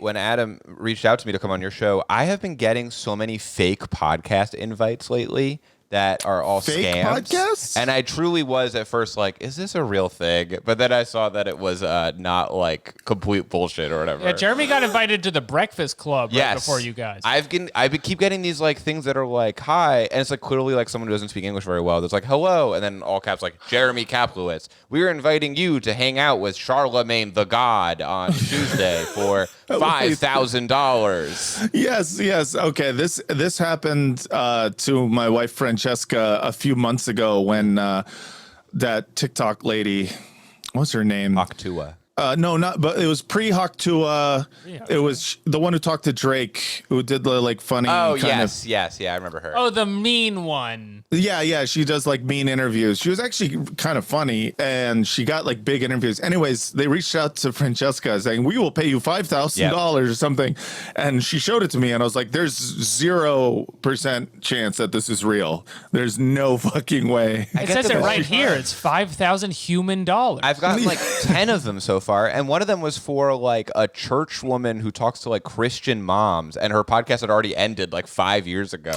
when Adam reached out to me to come on your show, I have been getting so many fake podcast invites lately that are all fake scams. Podcasts? And I truly was at first like, is this a real thing? But then I saw that it was not like complete bullshit or whatever. Yeah, Jeremy got invited to the Breakfast Club right before you guys. I keep getting these like things that are like, hi, and it's like clearly like someone who doesn't speak English very well. That's like, hello, and then all caps like, Jeremy Kaplowitz. We're inviting you to hang out with Charlemagne the God on Tuesday for $5,000. Yes. Okay, this happened to my wife Francesca a few months ago when that TikTok lady, what's her name? Octua. No, not. But it was pre-Hoctua. It was the one who talked to Drake, who did the like funny. Oh yes, yeah, I remember her. Oh, the mean one. Yeah. She does like mean interviews. She was actually kind of funny, and she got like big interviews. Anyways, they reached out to Francesca saying, "We will pay you $5,000 or something," and she showed it to me, and I was like, "There's 0% chance that this is real. There's no fucking way." It says it right here. It's $5,000 human dollars. I've gotten like 10 of them so far, and one of them was for like a church woman who talks to like Christian moms, and her podcast had already ended like 5 years ago.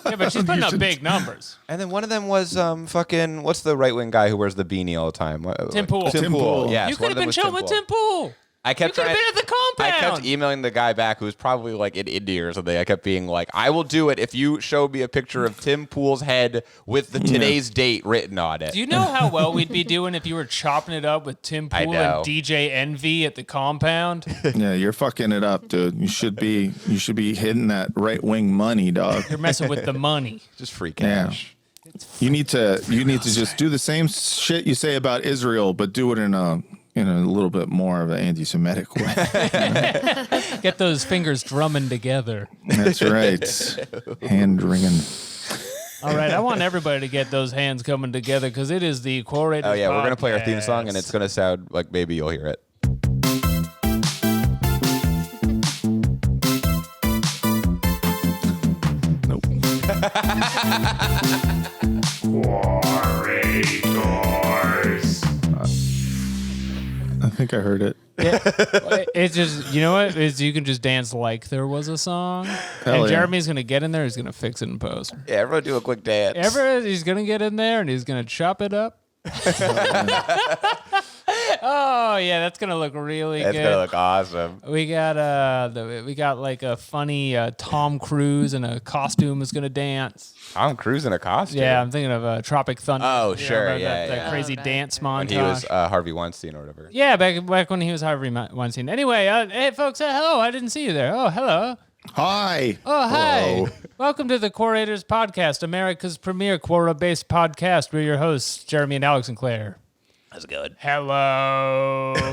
Yeah, but she's putting up big numbers. And then one of them was fucking what's the right wing guy who wears the beanie all the time? Tim Pool. Tim Pool. Yes, You could have been chilling with Tim Pool. I kept You could have been at the compound. I kept emailing the guy back who was probably like in India or something. I kept being like, I will do it if you show me a picture of Tim Pool's head with the today's date written on it. Do you know how well we'd be doing if you were chopping it up with Tim Pool and DJ Envy at the compound? Yeah, you're fucking it up, dude. You should be hitting that right wing money, dog. You're messing with the money. Just free cash. Yeah. You need to just do the same shit you say about Israel, but do it in a little bit more of an anti-Semitic way. Get those fingers drumming together. That's right. Hand ringing. All right, I want everybody to get those hands coming together because it is the Quorators. Oh yeah, podcast. we're gonna play our theme song, and it's gonna sound like maybe you'll hear it. Nope. Quorators. I think I heard it. Yeah, it's just, you know what? You can just dance like there was a song. Hell and yeah. Jeremy's going to get in there. He's going to fix it in post. Yeah, everyone do a quick dance. He's going to get in there and he's going to chop it up. Oh yeah, that's gonna look really good. That's gonna look awesome. We got like a funny Tom Cruise in a costume is gonna dance. Tom Cruise in a costume. Yeah, I'm thinking of Tropic Thunder. Oh, You sure, remember yeah, that yeah. crazy dance montage. When he was Harvey Weinstein or whatever. Yeah, back when he was Harvey Weinstein. Anyway, hey folks, hello. I didn't see you there. Oh, hello. Hi. Oh, hi. Hello. Welcome to the Quorators podcast, America's premier Quora-based podcast. We're your hosts, Jeremy and Alex and Claire. That's good. Hello. I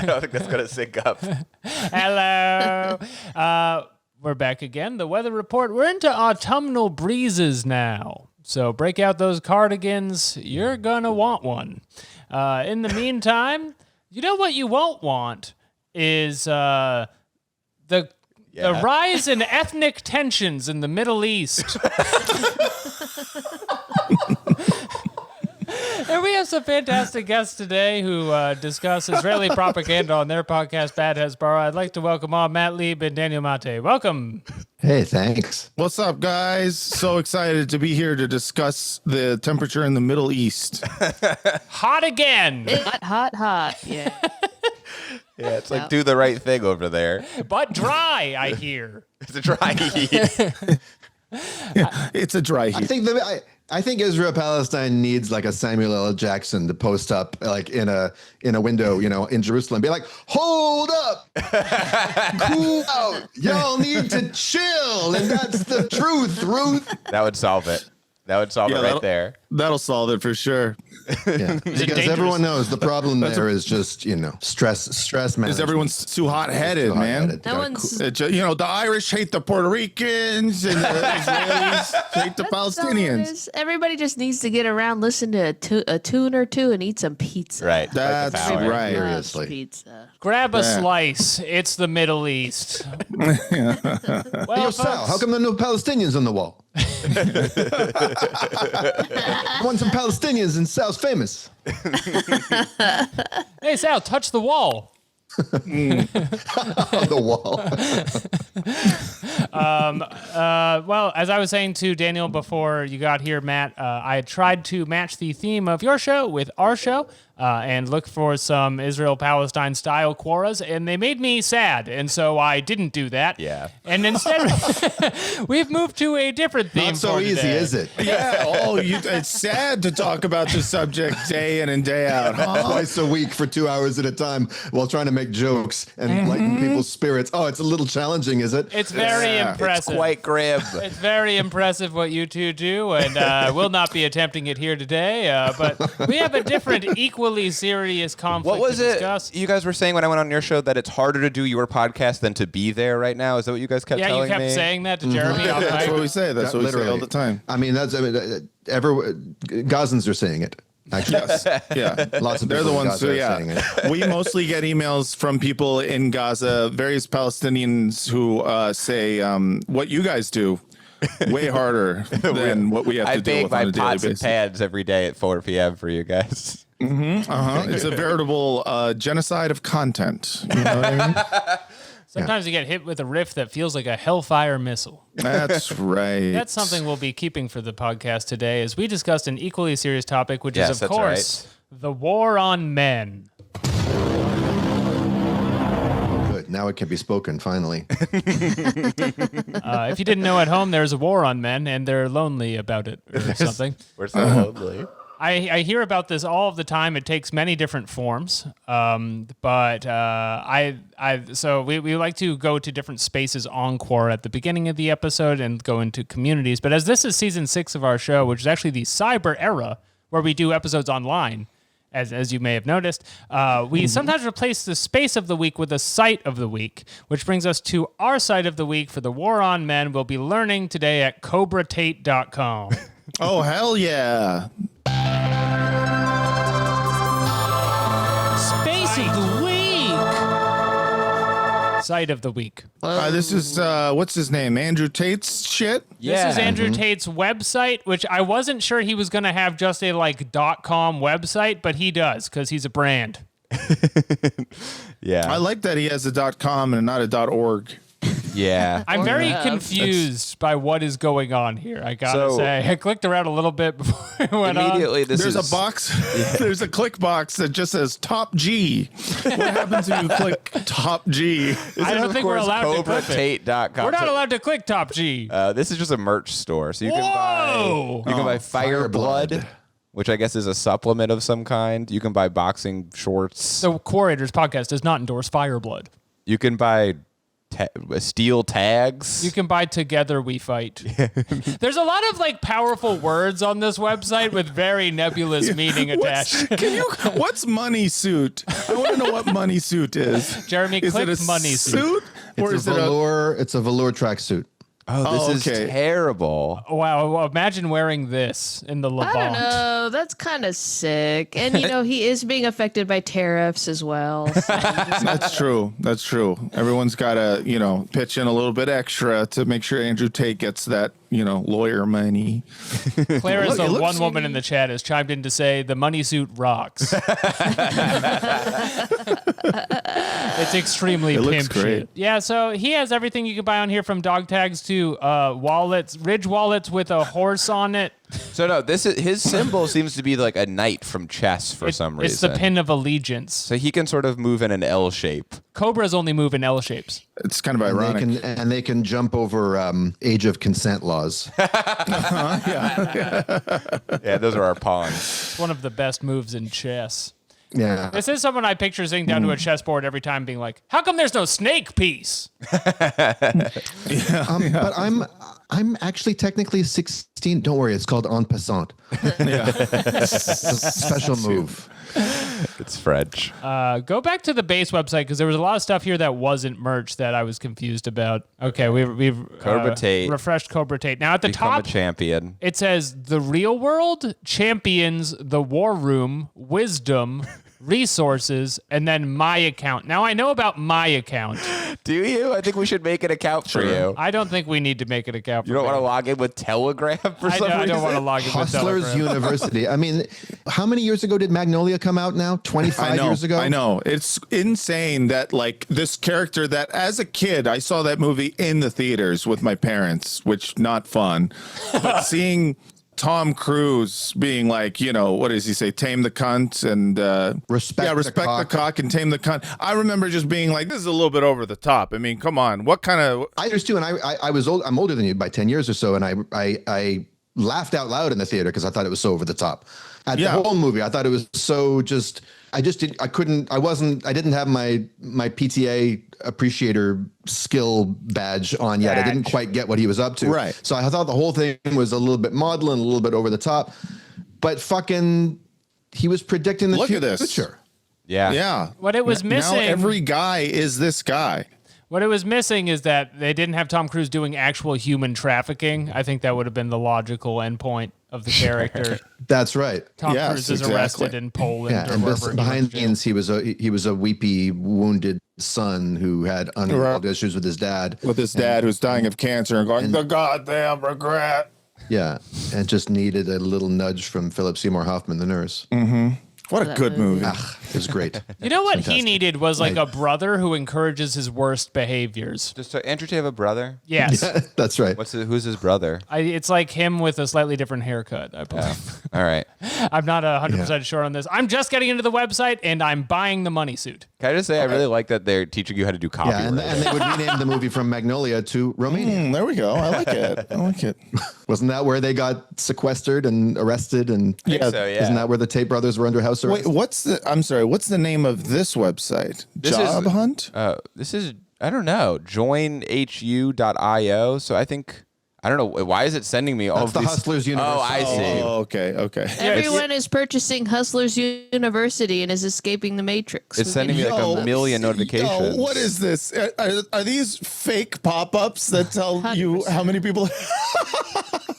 don't think that's gonna sync up. Hello. We're back again. The weather report. We're into autumnal breezes now. So break out those cardigans. You're going to want one. In the meantime, you know what you won't want is the rise in ethnic tensions in the Middle East. And we have some fantastic guests today who discuss Israeli propaganda on their podcast, Bad Hezbollah. I'd like to welcome on Matt Lieb and Daniel Maté. Welcome. Hey, thanks. What's up, guys? So excited to be here to discuss the temperature in the Middle East. Hot again. Hot. Yeah. Yeah, it's like do the right thing over there. But dry, I hear. It's a dry heat. It's a dry heat. I think Israel Palestine needs like a Samuel L. Jackson to post up like in a window, in Jerusalem, be like, hold up, cool out, y'all need to chill, and that's the truth, Ruth. That would solve it. That would solve it right there. That'll solve it for sure. Yeah, because everyone knows the problem there is just stress management. Because everyone's too hot-headed, man. No one's. The Irish hate the Puerto Ricans, and the Israelis hate the Palestinians. Everybody just needs to get around, listen to a tune or two, and eat some pizza. Right. That's Like the power. right. Loves Seriously. pizza. Grab a Yeah. slice. It's the Middle East. Hey, Well, yo, Sal, how come there are no Palestinians on the wall? I want some Palestinians, and Sal's famous. Hey, Sal, touch the wall. on the wall. Well, as I was saying to Daniel before you got here, Matt, I had tried to match the theme of your show with our show and look for some Israel-Palestine style quoras, and they made me sad, and so I didn't do that. Yeah. And instead, we've moved to a different theme. Not so for easy, today. is it? Yeah. It's sad to talk about the subject day in and day out, huh? Twice a week for 2 hours at a time while trying to make jokes and lighten people's spirits. Oh, it's a little challenging, is it? It's very impressive. It's quite grim. It's very impressive what you two do, and we'll not be attempting it here today. But we have a different, equally serious conflict What was to it discuss. you guys were saying when I went on your show, that it's harder to do your podcast than to be there right now? Is that what you guys kept Yeah, telling you kept me? saying that to Jeremy. Yeah, on that's mic. what we say. That's what we say all the time. I mean, Gazans are saying it. Actually, Yeah. lots of They're people the in ones Gaza who, are yeah. saying it. We mostly get emails from people in Gaza, various Palestinians who say what you guys do way harder than what we have I to deal bake with on my a daily pots and basis. pans every day at 4 p.m. for you guys. It's a veritable genocide of content. You know what I mean? Sometimes you get hit with a riff that feels like a hellfire missile. That's right. That's something we'll be keeping for the podcast today, as we discussed an equally serious topic, which Yes, is, of that's course, the war on men. Good. Now it can be spoken, finally. If you didn't know at home, there's a war on men, and they're lonely about it or something. We're so lonely. I hear about this all of the time. It takes many different forms, but so we like to go to different spaces on Quora at the beginning of the episode and go into communities. But as this is season 6 of our show, which is actually the cyber era where we do episodes online, as you may have noticed, we sometimes replace the space of the week with a site of the week, which brings us to our site of the week for the war on men. We'll be learning today at CobraTate.com. Oh, hell yeah. Space of the week. Site of the week. This is, what's his name? Andrew Tate's shit? This is Andrew Tate's website, which I wasn't sure he was going to have just a .com website, but he does because he's a brand. Yeah. I like that he has a .com and not a .org. Yeah. I'm very yeah. confused by what is going on here. I gotta So- say, I clicked around a little bit before I went on. Immediately, There's a box. There's a click box that just says top G. What happens if you click top G? I don't think we're allowed to click it. CobraTate.com. We're not allowed to click Top G. This is just a merch store, so you Whoa! can buy Fire Blood, which I guess is a supplement of some kind. You can buy boxing shorts. The Quorators podcast does not endorse Fireblood. You can buy steel tags. You can buy Together We Fight. There's a lot of powerful words on this website with very nebulous meaning attached. What's money suit? I want to know what money suit is. Jeremy, Is click it a money suit. or It's is a it a? velour. It's a velour tracksuit. oh, this okay. is terrible. Wow, well, imagine wearing this in the I don't Levant. know. That's kind of sick. And, he is being affected by tariffs as well. So That's true. That's true. Everyone's got to, pitch in a little bit extra to make sure Andrew Tate gets that, lawyer money. Claire is Look, it the looks one woman in the chat has chimed in to say the money suit rocks. It's extremely It looks pimp great. shit. Yeah, so he has everything you can buy on here, from dog tags to wallets, Ridge wallets with a horse on it. So no, this is his symbol seems to be like a knight from chess for some reason. It's the pin of allegiance. So he can sort of move in an L shape. Cobras only move in L shapes. It's kind of They ironic. they can jump over age of consent laws. Yeah, those are our pawns. It's one of the best moves in chess. Yeah. This is someone I picture sitting down to a chessboard every time being like, how come there's no snake piece? But I'm actually technically 16. Don't worry, it's called en passant. It's a special move. It's French. Go back to the base website, because there was a lot of stuff here that wasn't merch that I was confused about. Okay, we've CobraTate. refreshed CobraTate. Now at the Become top, a champion. it says the real world, champions, the war room, wisdom, resources, and then my account. Now I know about my account. Do you? I think we should make an account for you. I don't think we need to make an account. You don't want to log in with Telegram for some reason? I don't want to log in with Hustlers Telegram. University. I mean, how many years ago did Magnolia come out now? 25 years ago? I know. It's insane that like this character that as a kid, I saw that movie in the theaters with my parents, which not fun. But seeing Tom Cruise being like, you know, what does he say? Tame the cunt and Respect the cock and tame the cunt. I remember just being like, this is a little bit over the top. I mean, come on. What kind of I understood, and I was old. I'm older than you by 10 years or so, and I laughed out loud in the theater because I thought it was so over the top. At the whole movie, I thought it was so just. I didn't have my PTA appreciator skill badge on yet. I didn't quite get what he was up to. Right. So I thought the whole thing was a little bit maudlin, a little bit over the top, but fucking, he was predicting the Look future. at this. Yeah. What it was missing. Now every guy is this guy. What it was missing is that they didn't have Tom Cruise doing actual human trafficking. I think that would have been the logical endpoint of the character. That's right. Tom Yes, Cruise is exactly. arrested in Poland. Yeah, or and wherever he behind went the to jail. scenes, he was a weepy, wounded son who had unresolved issues with his dad. With his dad who's dying of cancer and going, the goddamn regret. Yeah, and just needed a little nudge from Philip Seymour Hoffman, the nurse. What a good movie. It was great. You know what he Fantastic. needed was like a brother who encourages his worst behaviors. Just Andrew, do you have a brother? Yes. That's right. Who's his brother? It's like him with a slightly different haircut, I believe. All right. I'm not 100% sure on this. I'm just getting into the website and I'm buying the money suit. Can I just say, I really like that they're teaching you how to do copyright. Yeah, and they would rename the movie from Magnolia to Romania. There we go. I like it. I like it. Wasn't that where they got sequestered and arrested? And I think so, yeah. isn't that where the Tate brothers were under house arrest? Wait, I'm sorry. What's the name of this website? This Job is- Hunt? This is, I don't know, joinhu.io. So I think, I don't know, why is it sending me all That's of the these? Hustlers University. Oh, I see. Oh, okay. Everyone is purchasing Hustlers University and is escaping the Matrix. It's sending me like a million notifications. Yo, what is this? Are these fake pop-ups that tell you how many people?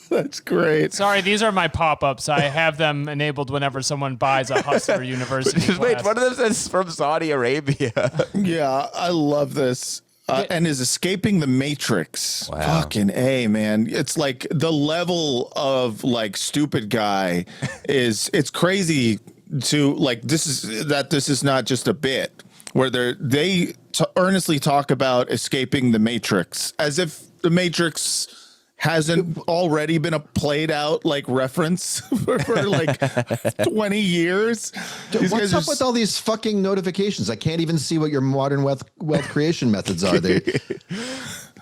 That's great. Sorry, these are my pop-ups. I have them enabled whenever someone buys a Hustler University Wait, class. one of them says from Saudi Arabia. Yeah, I love this. And is escaping the Matrix. Wow. Fucking A, man. It's like the level of like stupid guy it's crazy to like this is not just a bit where they earnestly talk about escaping the Matrix as if the Matrix hasn't already been a played out like reference for like 20 years. These What's guys up with all these fucking notifications? I can't even see what your modern wealth creation methods are. They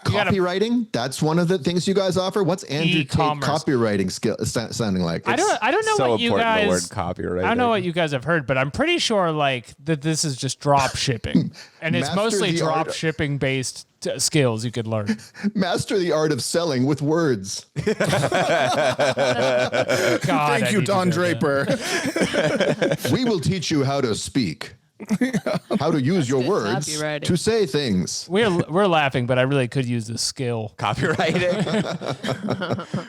copywriting? That's one of the things you guys offer. What's Andrew Tate E-commerce. copywriting skill sounding like? I don't know so what you important, the guys. word copyright. I don't know what you guys have heard, but I'm pretty sure like that this is just drop shipping, and it's Master mostly the drop art- shipping based skills you could learn. Master the art of selling with words. God, Thank I you, need to Don do that. Draper. We will teach you how to speak, how to use your good words copywriting. to say things. We're laughing, but I really could use this skill. Copywriting.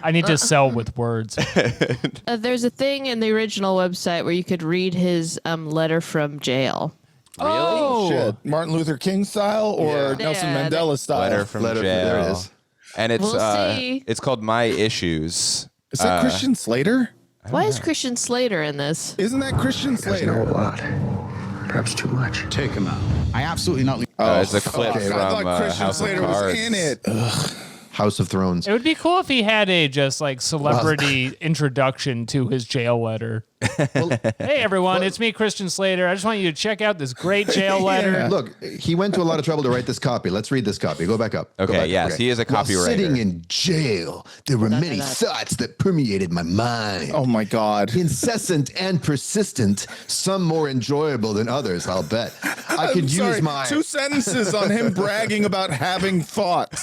I need to sell with words. There's a thing in the original website where you could read his letter from jail. Oh, Shit. Martin Luther King style or Yeah. Nelson Yeah, Mandela style? Letter from jail. There it is. And it's We'll see. it's called My Issues. Is that Christian Slater? Why is Christian Slater in this? Isn't that Christian Slater? lot. Perhaps too much. Take him out. I absolutely not. It's a clip fuck. from I thought Christian House Slater of was Cards. in it. House of Thrones. it would be cool if he had a just like celebrity introduction to his jail letter. Hey everyone, it's me, Christian Slater. I just want you to check out this great jail letter. Look, he went to a lot of trouble to write this copy. Let's read this copy. Go back up. Go Okay, back up. yes, he is a While copywriter. sitting in jail, there were many thoughts that permeated my mind. Oh my God. Incessant and persistent, some more enjoyable than others, I'll bet. I could use Sorry, my 2 sentences on him bragging about having thoughts.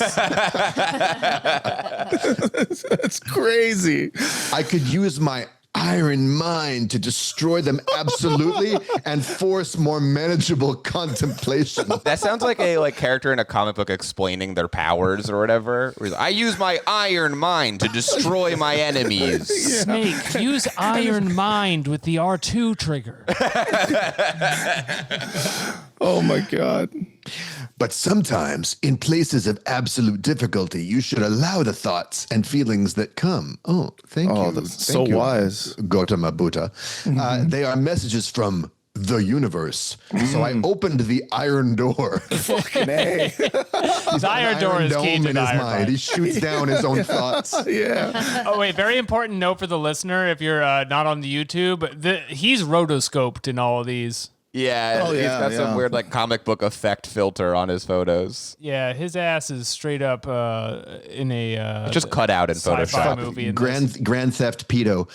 That's crazy. I could use my iron mind to destroy them absolutely and force more manageable contemplation. That sounds like a character in a comic book explaining their powers or whatever. Where he's like, I use my iron mind to destroy my enemies. Snake, use iron mind with the R2 trigger. Oh my God. But sometimes, in places of absolute difficulty, you should allow the thoughts and feelings that come. Oh, thank you. Oh, that's Thank so you, wise. Gautama Buddha. They are messages from the universe. So I opened the iron door. Fucking A. His iron door is key dome to in the his iron mind. mind. He shoots down his own thoughts. Yeah. Oh wait, very important note for the listener. If you're not on the YouTube, he's rotoscoped in all of these. Yeah, Oh, he's yeah, got some yeah. weird comic book effect filter on his photos. Yeah, his ass is straight up in a Just cut out in sci-fi Photoshop. movie. In this. Grand theft pedo.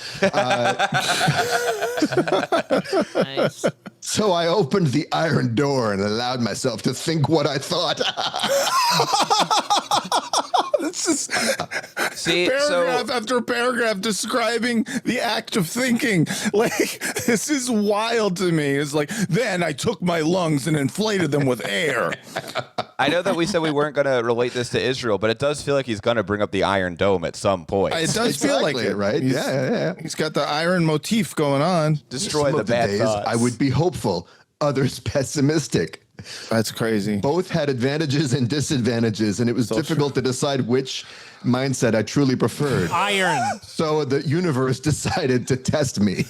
Nice. So I opened the iron door and allowed myself to think what I thought. This is See, paragraph so after paragraph describing the act of thinking. Like, this is wild to me. It's like, then I took my lungs and inflated them with air. I know that we said we weren't going to relate this to Israel, but it does feel like he's going to bring up the Iron Dome at some point. It does feel like Exactly, it, right? He's- Yeah. He's got the iron motif going on. Destroy Some the of bad days thoughts. I would be hopeful, others pessimistic. That's crazy. Both had advantages and disadvantages, and it was difficult to decide which mindset I truly preferred. Iron. So the universe decided to test me.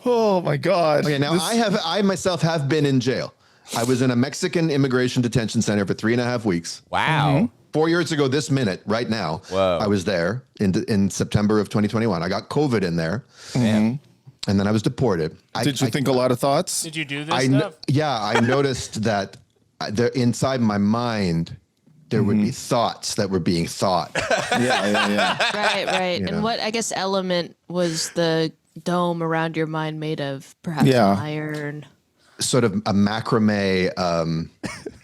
Oh my God. Okay, now I myself have been in jail. I was in a Mexican immigration detention center for 3.5 weeks. Wow. 4 years ago, this minute, right now, Whoa. I was there in September of 2021. I got COVID in there, Man. and then I was deported. Did you think a lot of thoughts? Did you do this stuff? I noticed that there inside my mind there would be thoughts that were being thought. Yeah. Right. You And know. what, I guess, element was the dome around your mind made of? Perhaps Yeah. iron. Sort of a macrame.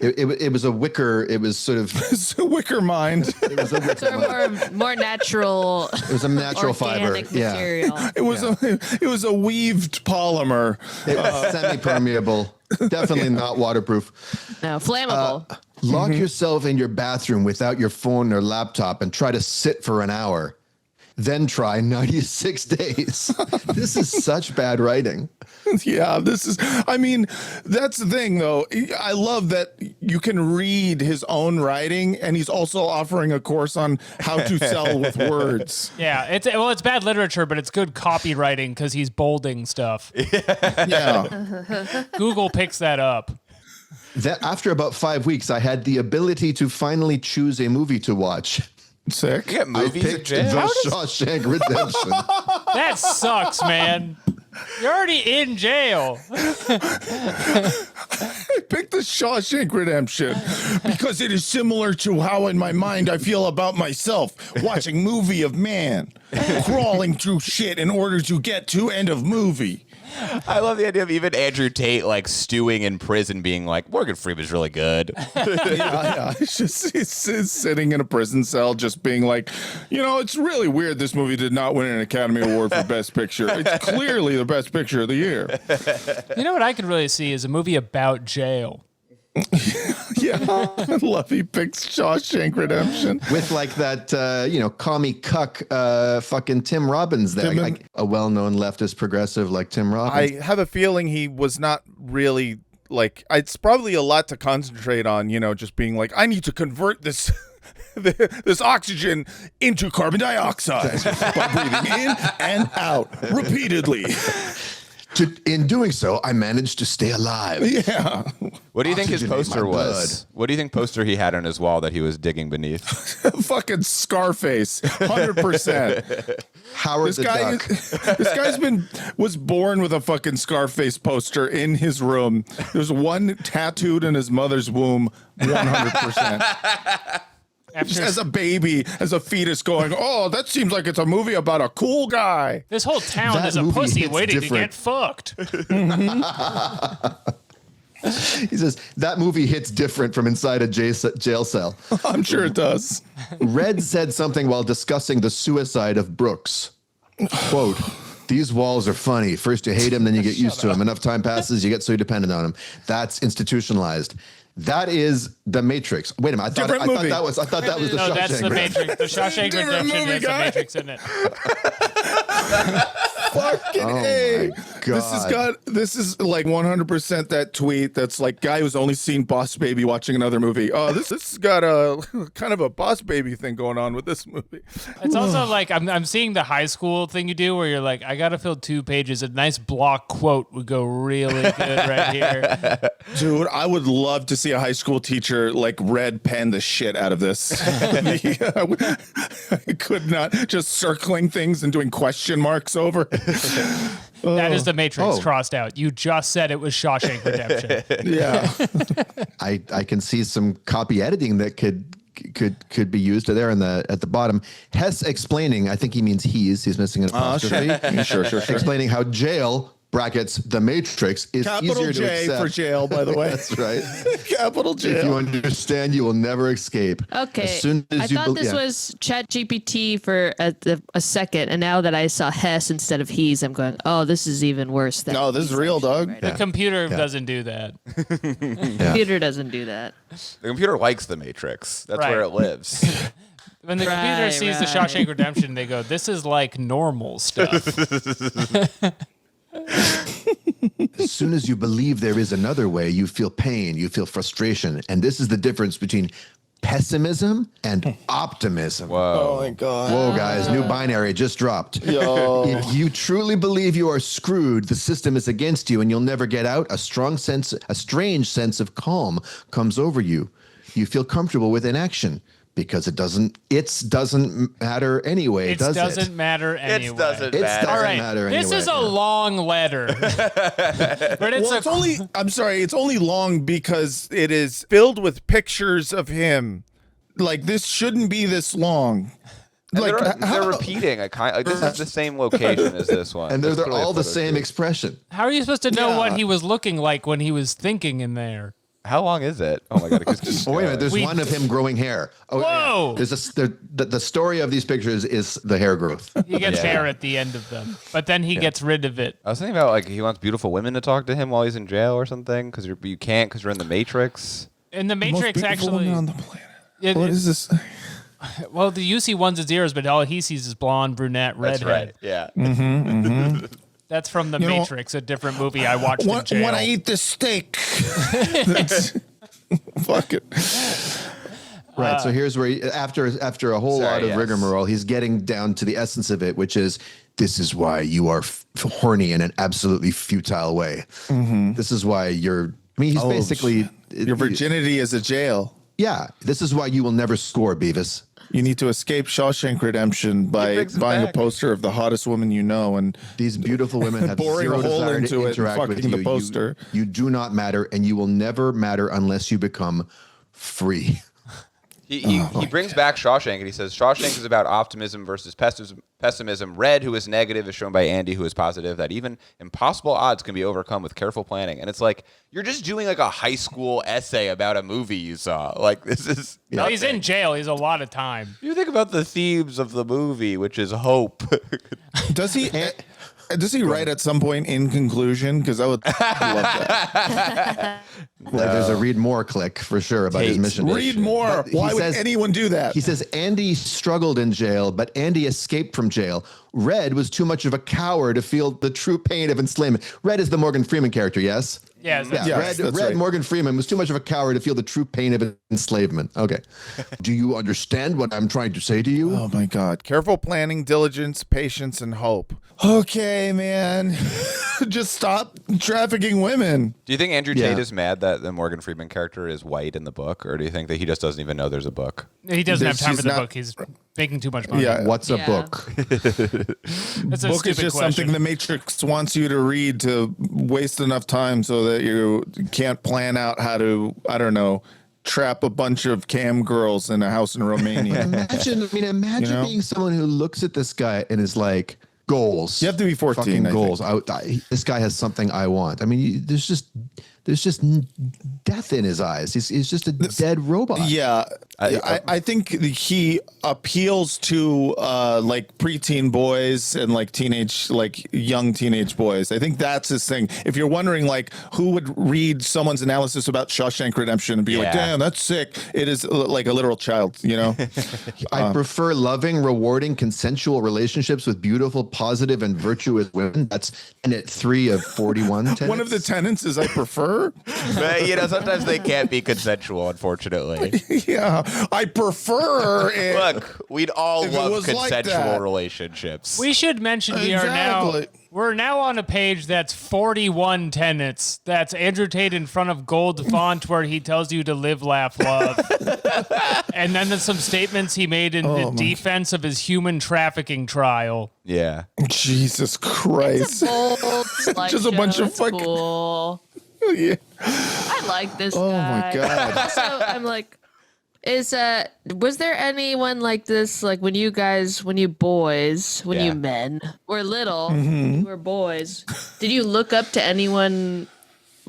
It was a wicker. It was sort of. It's a wicker mind. It was a wicker. Sort of more natural. It was a natural fiber. organic Yeah. material. It was a weaved polymer. It was semi-permeable. Definitely not waterproof. No, flammable. Lock yourself in your bathroom without your phone or laptop and try to sit for an hour. Then try 96 days. This is such bad writing. Yeah, that's the thing, though. I love that you can read his own writing, and he's also offering a course on how to sell with words. Yeah, it's bad literature, but it's good copywriting because he's bolding stuff. Yeah. Google picks that up. That after about 5 weeks, I had the ability to finally choose a movie to watch. Sick. You get I movies in picked jail? The Shawshank Redemption. That sucks, man. You're already in jail. I picked the Shawshank Redemption because it is similar to how in my mind I feel about myself watching movie of man crawling through shit in order to get to end of movie. I love the idea of even Andrew Tate stewing in prison, being like, Morgan Freeman's really good. Yeah. He's sitting in a prison cell just being like, it's really weird this movie did not win an Academy Award for Best Picture. It's clearly the best picture of the year. You know what I could really see is a movie about jail. Yeah. I love he picks Shawshank Redemption. With that, commie cuck, fucking Tim Robbins there. Tim A well-known leftist progressive like Tim Robbins. I have a feeling he was not really it's probably a lot to concentrate on, just being like, I need to convert this this oxygen into carbon dioxide by breathing in and out repeatedly. In doing so, I managed to stay alive. Yeah. What do you think his Oxygenate poster my was? What do you think poster he had on his wall that he was digging beneath? Fucking Scarface, 100%. Howard the Duck. This guy's was born with a fucking Scarface poster in his room. There's one tattooed in his mother's womb, 100%. Just as a baby, as a fetus going, oh, that seems like it's a movie about a cool guy. This whole town That is a movie pussy hits waiting to different. get fucked. He says that movie hits different from inside a jail cell. I'm sure it does. Red said something while discussing the suicide of Brooks. Quote, "These walls are funny. First you hate him, then you get used to him. Enough time passes, you get so dependent on him. That's institutionalized." That is The Matrix. Wait a minute. I thought that was the No, Shawshank. that's the Matrix. The Shawshank Different Redemption movie, has the guy. Matrix in it. Fucking A. God. This is like 100% that tweet that's like guy who's only seen Boss Baby watching another movie. Oh, this has got a kind of a Boss Baby thing going on with this movie. It's also like I'm seeing the high school thing you do where you're like, I gotta fill 2 pages. A nice block quote would go really good right here. Dude, I would love to see a high school teacher like red pen the shit out of this. I could not, just circling things and doing question marks over. That is the Matrix crossed out. You just said it was Shawshank Redemption. Yeah. I can see some copy editing that could be used there at the bottom. Hess explaining, I think he means he's missing an apostrophe. Sure. Explaining how jail brackets The Matrix is Capital easier to J accept. for jail, by the way. That's right. Capital If you J. understand, you will never escape. Okay. As soon as I you thought this was ChatGPT for a second, and now that I saw Hess instead of he's, I'm going, oh, this is even worse. Than No, this is real, dog. Right. The computer doesn't do that. Computer doesn't do that. The computer likes the Matrix. That's Right. where it lives. When the computer Right, sees the right. Shawshank Redemption, they go, this is like normal stuff. As soon as you believe there is another way, you feel pain, you feel frustration. And this is the difference between pessimism and optimism. Oh my God. Whoa, guys, new binary just dropped. Yo. If you truly believe you are screwed, the system is against you and you'll never get out, a strange sense of calm comes over you. You feel comfortable with inaction because it doesn't matter anyway, It does doesn't it? matter anyway. It doesn't It matter. All doesn't right, matter this anyway. is a long letter. But it's Well, it's only long because it is filled with pictures of him. Like, this shouldn't be this long. And Like, they're repeating a kind. Like, this is the same location as this one. And There's they're clearly a all the photo same shoot. expression. How are you supposed to know Yeah. what he was looking like when he was thinking in there? How long is it? Oh my god! It keeps Oh, wait a minute. There's We- one of him growing hair. Oh, Whoa! Yeah. The story of these pictures is the hair growth. He gets Yeah. hair at the end of them, but then he gets rid of it. I was thinking about like he wants beautiful women to talk to him while he's in jail or something because you can't because you're in the Matrix. In the most Matrix, beautiful actually, woman on the planet. it- What is this? well, the you see ones and zeros, but all he sees is blonde, brunette, That's redhead. right. Yeah. That's from the You know, Matrix, a different movie I watched in jail. When I eat the steak. Fuck it. Right. So here's where after a whole lot of yes. rigmarole, he's getting down to the essence of it, which is this is why you are horny in an absolutely futile way. This is why you're. I mean, he's basically Your virginity is a jail. Yeah. This is why you will never score, Beavis. You need to escape Shawshank Redemption by brings it buying a back. poster of the hottest woman you know and These beautiful women have boring zero a hole desire into to it and interact with fucking you. the poster. You do not matter, and you will never matter unless you become free. He brings back Shawshank and he says Shawshank is about optimism versus pessimism. Red, who is negative, is shown by Andy, who is positive. That even impossible odds can be overcome with careful planning. And it's like you're just doing like a high school essay about a movie you saw. Like this is. No, he's in jail. He's a lot of time. You think about the themes of the movie, which is hope. does he write at some point in conclusion? Because I would love that. Like there's a read more click for sure about his Tate. mission. Read more. But he Why would says- anyone do that? He says Andy struggled in jail, but Andy escaped from jail. Red was too much of a coward to feel the true pain of enslavement. Red is the Morgan Freeman character, yes? Yes, that's Yeah, Yes, Red that's right. Morgan Freeman was too much of a coward to feel the true pain of enslavement. Okay. Do you understand what I'm trying to say to you? Oh my God. Careful planning, diligence, patience, and hope. Okay, man. Just stop trafficking women. Do you think Andrew Yeah. Tate is mad that the Morgan Freeman character is white in the book, or do you think that he just doesn't even know there's a book? He doesn't have time He's for the not- book. He's making too much money. Yeah. What's a Yeah. book? That's a Book stupid is just question. something the Matrix wants you to read to waste enough time so that you can't plan out how to, I don't know, trap a bunch of cam girls in a house in Romania. Imagine You know? being someone who looks at this guy and is like, goals. You have to be 14, Fucking I goals. This guy has something I want. I mean, there's just death in his eyes. He's just a dead robot. Yeah, I think he appeals to like preteen boys and like young teenage boys. I think that's his thing. If you're wondering like who would read someone's analysis about Shawshank Redemption and be like, damn, that's sick, it is like a literal child, you know. I prefer loving, rewarding, consensual relationships with beautiful, positive, and virtuous women. That's tenet 3 of 41 tenets. One of the tenets is I prefer. But, you know, sometimes they can't be consensual, unfortunately. Yeah, I prefer it. Look, we'd all If it love was like consensual that. relationships. We should mention Exactly. we're now on a page that's 41 tenets. That's Andrew Tate in front of gold font where he tells you to live, laugh, love. And then there's some statements he made in the defense of his human trafficking trial. Yeah. Jesus Christ. Bold Just a bunch of slideshow. fucking- That's cool. Yeah. I like this Oh guy. my God. Also, I'm like, was there anyone like this, like when you men were little, you were boys, did you look up to anyone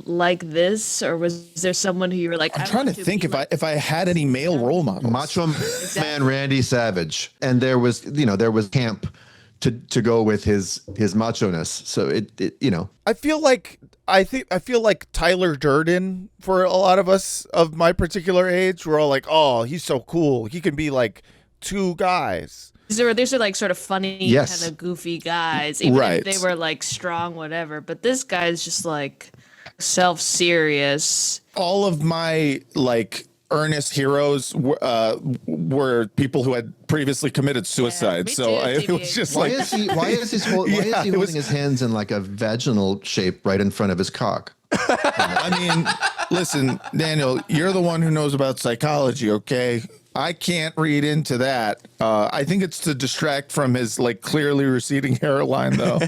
like this, or was there someone who you were like, I'm trying to think if I had any male role models. Macho Man Randy Savage, and there was camp to go with his macho-ness. So it I feel like Tyler Durden for a lot of us of my particular age. We're all like, oh, he's so cool. He can be like two guys. these are like sort of funny, Yes. kind of goofy guys, even Right. if they were like strong, whatever. But this guy's just like self-serious. All of my like earnest heroes were people who had previously committed suicide. me So too, it was just why like, is he Yeah, it holding was- his hands in like a vaginal shape right in front of his cock? I mean, listen, Daniel, you're the one who knows about psychology, okay? I can't read into that. I think it's to distract from his like clearly receding hairline, though.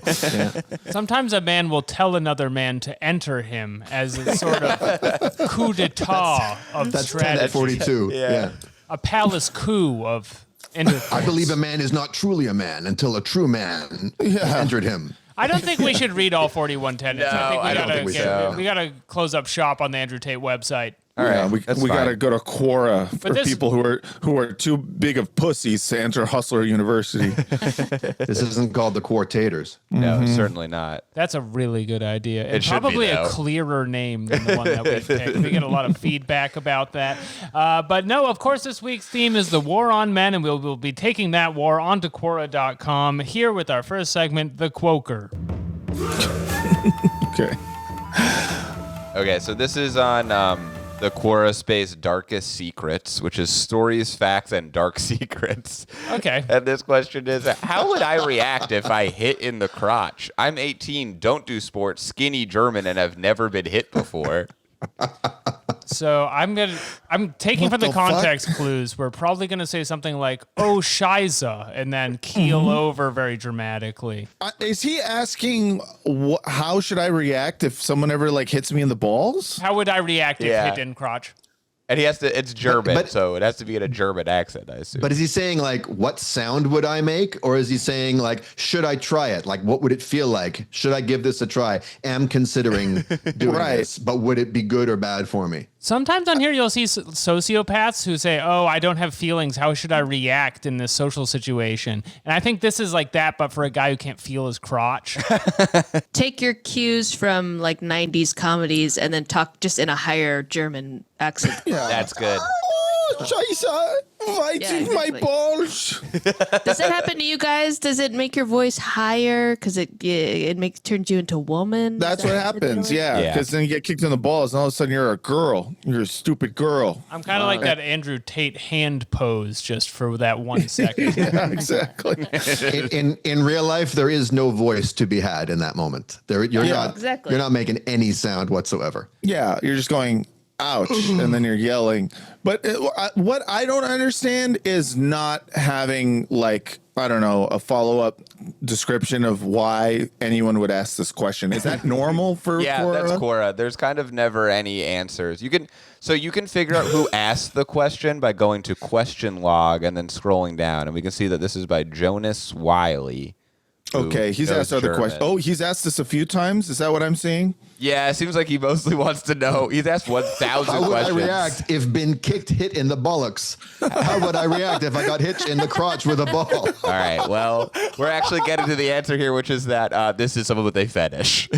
Sometimes a man will tell another man to enter him as a sort of coup d'etat of That's strategy. tenet 42. Yeah. A palace coup of intercourse. I believe a man is not truly a man until a true man entered him. I don't think we should read all 41 tenets. No, I don't think we should. We gotta close up shop on the Andrew Tate website. All right. Yeah, we that's got to fine. go to Quora for this- people who are too big of pussies to enter Hustler University. This isn't called the Quorators. No, certainly not. That's a really good idea. And should be, probably a though. clearer name than the one that we picked. We get a lot of feedback about that. But no, of course, this week's theme is the war on men, and we'll be taking that war onto Quora.com here with our first segment, The Quoker. Okay. Okay, so this is on the Quora space Darkest Secrets, which is stories, facts, and dark secrets. Okay. And this question is, how would I react if I hit in the crotch? I'm 18, don't do sports, skinny German, and have never been hit before. So I'm taking What from the the fuck? context clues. We're probably gonna say something like "Oh Shiza" and then keel over very dramatically. Is he asking how should I react if someone ever like hits me in the balls? How would I react if Yeah. hit in crotch? And he has to, it's German, but- so it has to be in a German accent, I assume. But is he saying like, what sound would I make? Or is he saying like, should I try it? Like, what would it feel like? Should I give this a try? Am considering doing Right. this, but would it be good or bad for me? Sometimes on here you'll see sociopaths who say, "Oh, I don't have feelings. How should I react in this social situation?" And I think this is like that, but for a guy who can't feel his crotch. Take your cues from like 90s comedies and then talk just in a higher German accent. That's good. Oh, Scheiße, biting Yeah, my exactly. balls. Does that happen to you guys? Does it make your voice higher because it turns you into a woman? Is That's that what it happens, does? yeah. Yeah. Because then you get kicked in the balls, and all of a sudden you're a girl. You're a stupid girl. I'm kind of like that Andrew Tate hand pose just for that 1 second. Yeah, exactly. In real life, there is no voice to be had in that moment. You're not exactly. You're not making any sound whatsoever. Yeah, you're just going, ouch, and then you're yelling. But what I don't understand is not having, like, I don't know, a follow-up description of why anyone would ask this question. Is that normal for Yeah, Quora? that's Quora. There's kind of never any answers. You can figure out who asked the question by going to question log and then scrolling down, and we can see that this is by Jonas Wiley. Okay, he's knows asked other German. questions. Oh, he's asked this a few times. Is that what I'm seeing? Yeah, it seems like he mostly wants to know. He's asked 1,000 How would questions. I react if been hit in the bollocks? How would I react if I got hit in the crotch with a ball? All right, well, we're actually getting to the answer here, which is that this is someone with a fetish.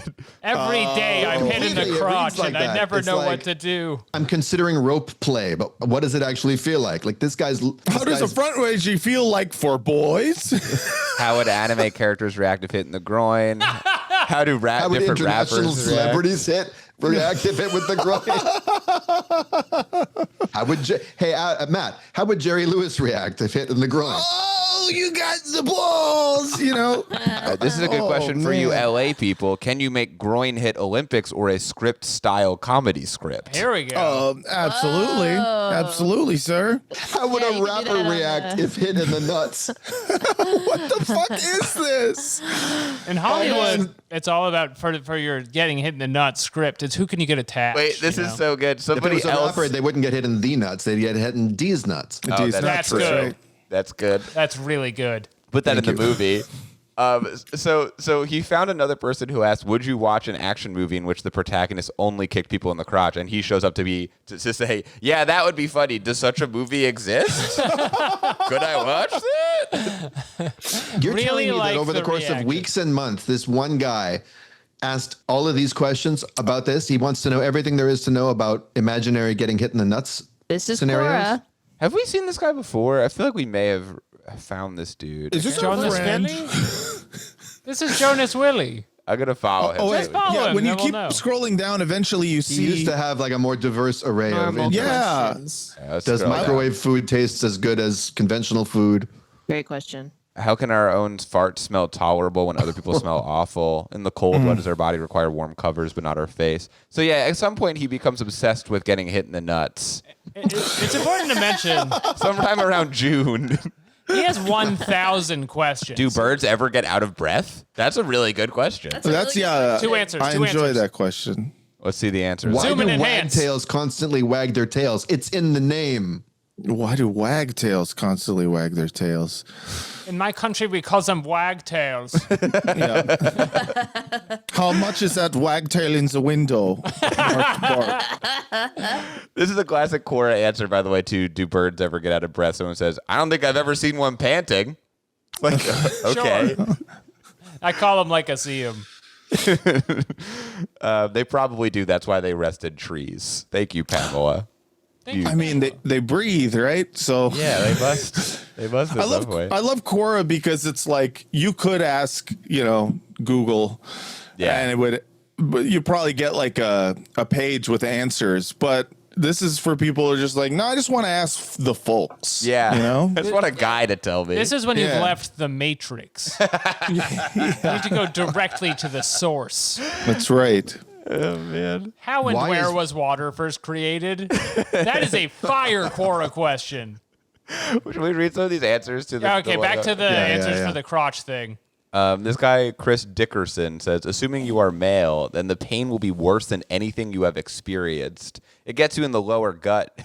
Every day I'm hit in completely. It the reads crotch like and I that. never It's know like- what to do. I'm considering rope play, but what does it actually feel like? Like this guy's. How does a front wedgie feel like for boys? How would anime characters react if hit in the groin? How do How would different international rappers celebrities react if hit with the groin? How would Matt? How would Jerry Lewis react if hit in the groin? Oh, you got the balls, you know. This is a good question for you man. LA people. Can you make groin hit Olympics or a script style comedy script? Here we go. Absolutely. Absolutely, sir. How would Yeah, a you can do rapper that on react if hit in the nuts? What the fuck is this? In Hollywood, it's all about for your getting hit in the nuts script. It's who can you get attached. Wait, this you is know? so good. If it Somebody was a else. rapper, they wouldn't get hit in the nuts. They'd get hit in D's nuts. Oh, These that's nuts, true. right? That's good. That's really good. Put that Thank in the you. movie. So he found another person who asked, "Would you watch an action movie in which the protagonist only kicked people in the crotch?" And he shows up to say, "Yeah, that would be funny. Does such a movie exist? Could I watch that?" You're Really telling me like that over the the course of reaction. weeks and months, this one guy asked all of these questions about this. He wants to know everything there is to know about imaginary getting hit in the nuts. This is Scenarios? Cora. Have we seen this guy before? I feel like we may have found this dude. Is this our Jonas friend? Willie? This is Jonas Willie. I'm gonna follow him. Oh, wait. Just follow him, When you then we'll keep know. scrolling down, eventually you He see. used to have like a more diverse array of Normal interests. Yeah. questions. Yeah, let's Does scroll down. microwave food taste as good as conventional food? Great question. How can our own farts smell tolerable when other people smell awful? In the cold, why does our body require warm covers but not our face? So yeah, at some point he becomes obsessed with getting hit in the nuts. It's important to mention Sometime around June. he has 1,000 questions. Do birds ever get out of breath? That's a really good question. That's yeah. Two answers. I two enjoy answers. that question. Let's see the answers. Why Zoom do in and hands. wagtails constantly wag their tails? It's in the name. Why do wagtails constantly wag their tails? In my country, we call them wagtails. Yeah. How much is that wagtail in the window? Bark, bark. This is a classic Quora answer, by the way, to do birds ever get out of breath? Someone says, I don't think I've ever seen one panting. Like, okay. I call them like I see them. They probably do. That's why they rest in trees. Thank you, Pamela. I mean, they breathe, right? So Yeah, they must. They must I love Quora because it's like you could ask, Google, Yeah. and but you probably get like a page with answers. But this is for people who are just like, no, I just want to ask the folks. Yeah. I just want a guy to tell me. This is when you've Yeah. left the matrix. You need to go directly to the source. That's right. oh, man. How and Why where is- was water first created? That is a fire Quora question. Should we read some of these answers to the Yeah, okay, the back one- to the answers for the crotch thing. This guy, Chris Dickerson, says, assuming you are male, then the pain will be worse than anything you have experienced. It gets you in the lower gut,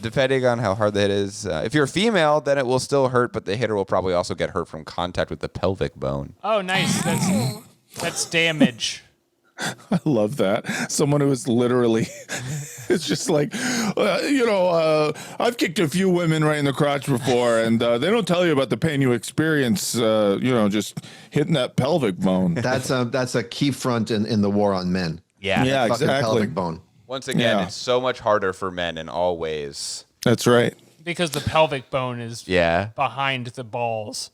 depending on how hard the hit is. If you're female, then it will still hurt, but the hitter will probably also get hurt from contact with the pelvic bone. Oh, nice. That's damage. I love that. Someone who is literally, it's just like, I've kicked a few women right in the crotch before, and they don't tell you about the pain you experience, just hitting that pelvic bone. That's a key front in the war on men. Yeah. Yeah, Fucking exactly. pelvic bone. Once again, Yeah. it's so much harder for men in all ways. That's right. Because the pelvic bone is Yeah. behind the balls.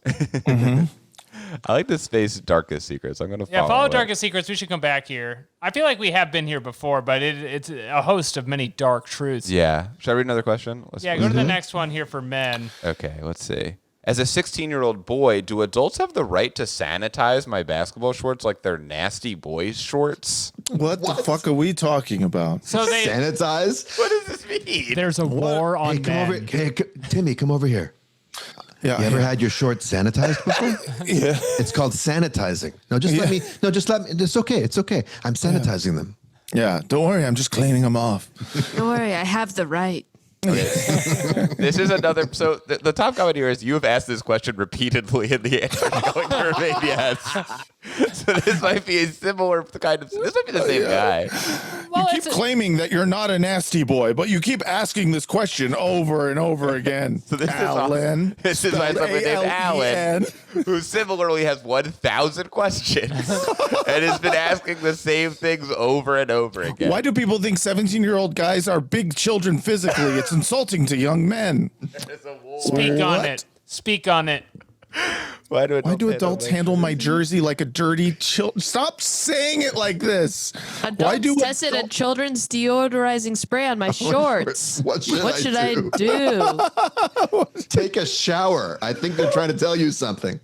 I like this space, Darkest Secrets. I'm going to Yeah, follow follow it. Darkest Secrets. We should come back here. I feel like we have been here before, but it's a host of many dark truths. Yeah. Should I read another question? Yeah, go to the next one here for men. Okay, let's see. As a 16-year-old boy, do adults have the right to sanitize my basketball shorts like they're nasty boys' shorts? What the fuck are we talking about? So Sanitize? What does this mean? there's a war on Hey, come men. over. Hey, Timmy, come over here. Yeah, You ever had your shorts sanitized before? yeah. It's called sanitizing. No, just let me. No, just let me. It's okay. It's okay. I'm sanitizing them. Yeah, don't worry. I'm just cleaning them off. Don't worry, I have the right. This is another. So the top comment here is you have asked this question repeatedly, and the answer is going to remain yes. So this might be a similar kind of. This might be the same guy. Well, You keep claiming that you're not a nasty boy, but you keep asking this question over and over again. So this Alan. This is by someone named Alan, who similarly has 1,000 questions and has been asking the same things over and over again. Why do people think 17-year-old guys are big children physically? It's insulting to young men. speak on What? it. Speak on it. Why do adults handle my jersey like a dirty child? Stop saying it like this. Adults tested a children's deodorizing spray on my shorts. What should I do? Take a shower. I think they're trying to tell you something.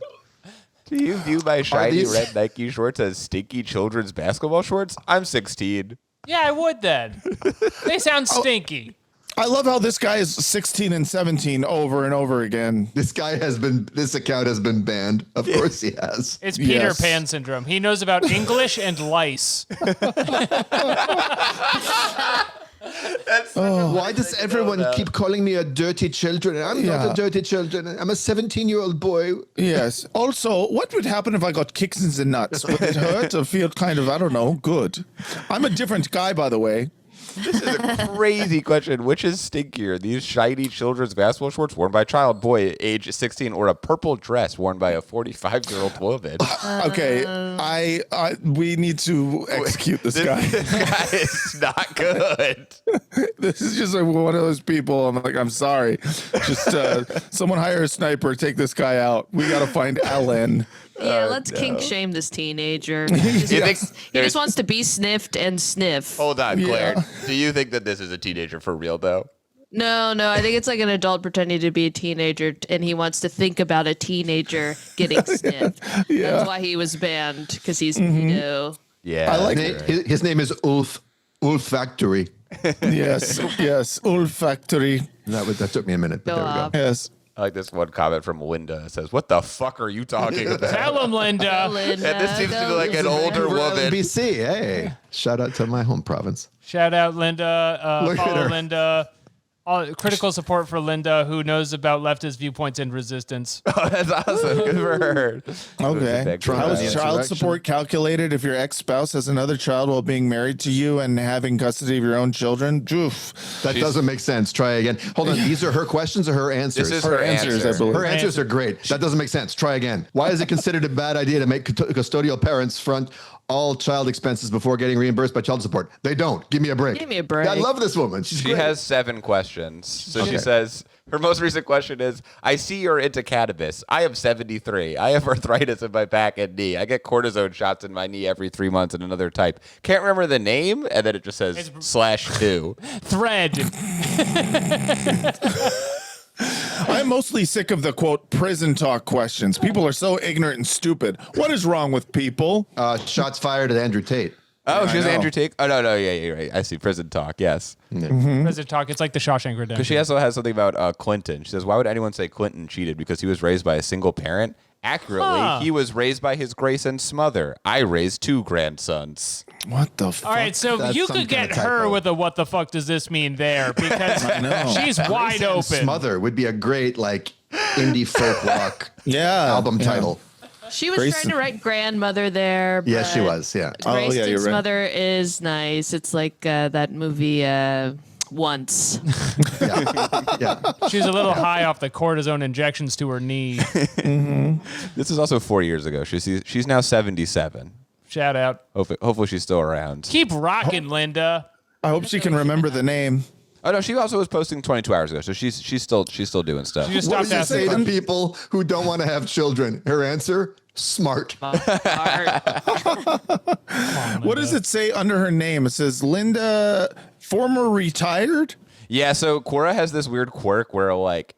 Do you view my shiny these- red Nike shorts as stinky children's basketball shorts? I'm 16. Yeah, I would then. They sound stinky. I love how this guy is 16 and 17 over and over again. This account has been banned. Of course he has. It's Peter Yes. Pan syndrome. He knows about English and lice. Why does everyone keep calling me a dirty children? I'm not a dirty children. I'm a 17-year-old boy. Yes. Also, what would happen if I got kicks in the nuts? Would it hurt or feel kind of, I don't know, good? I'm a different guy, by the way. This is a crazy question. Which is stinkier? These shiny children's basketball shorts worn by a child boy age 16 or a purple dress worn by a 45-year-old woman? Okay, we need to execute this guy. This guy is not good. This is just like one of those people. I'm like, I'm sorry. Just someone hire a sniper, take this guy out. We got to find Alan. Yeah, let's kink shame this teenager. He just wants to be sniffed and sniff. Hold on, Claire. Do you think that this is a teenager for real, though? No, I think it's like an adult pretending to be a teenager, and he wants to think about a teenager getting sniffed. That's why he was banned, because he's pedo. Yeah. I like His name is Olfactory. Yes, olfactory. That took me a minute, but Go there we go. off. Yes. I like this one comment from Linda. It says, "What the fuck are you talking about?" Tell him, Linda. And this seems to be like an older woman. BC, hey. Shout out to my home province. Shout out Linda. Look at Follow her. Linda. Critical support for Linda, who knows about leftist viewpoints and resistance. Oh, that's awesome. Good for her. Okay. How is child Insurrection. support calculated if your ex-spouse has another child while being married to you and having custody of your own children? Oof. That doesn't make sense. Try again. Hold on. These are her questions or her answers? This is Her her answers, answer. I believe. Her answers are great. That doesn't make sense. Try again. Why is it considered a bad idea to make custodial parents front all child expenses before getting reimbursed by child support? They don't. Give me a break. Give me a break. I love this woman. She's She great. has 7 questions. So she Okay. says, her most recent question is, I see you're into cannabis. I am 73. I have arthritis in my back and knee. I get cortisone shots in my knee every 3 months and another type. Can't remember the name. And then it just says /2. Thread. I'm mostly sick of the quote prison talk questions. People are so ignorant and stupid. What is wrong with people? Shots fired at Andrew Tate. Oh, she's know. Andrew Tate. Oh, no, yeah, you're right. I see prison talk. Yes. President talk. It's like the Shawshank Redemption. Because she also has something about Clinton. She says, why would anyone say Clinton cheated? Because he was raised by a single parent? Accurately, he was raised by his Grayson mother. I raised 2 grandsons. What the fuck? All right, so That's you some could get kinda her typo. with a "what the fuck does this mean" there because know. she's wide open. Smother would be a great indie folk rock album title. She was Grayson. trying to write grandmother there. Yes, she but was. Yeah. Oh, yeah, Grayson's you're right. mother is nice. It's like that movie Once. Yeah. She was a little high off the cortisone injections to her knee. This is also 4 years ago. She's now 77. Shout out. Hopefully she's still around. Keep rocking, Linda. I hope she can remember the name. Oh no, she also was posting 22 hours ago, so she's still doing stuff. She just What stopped does it say asking. to people who don't want to have children? Her answer: smart. What does it say under her name? It says Linda, former retired. Yeah, so Quora has this weird quirk where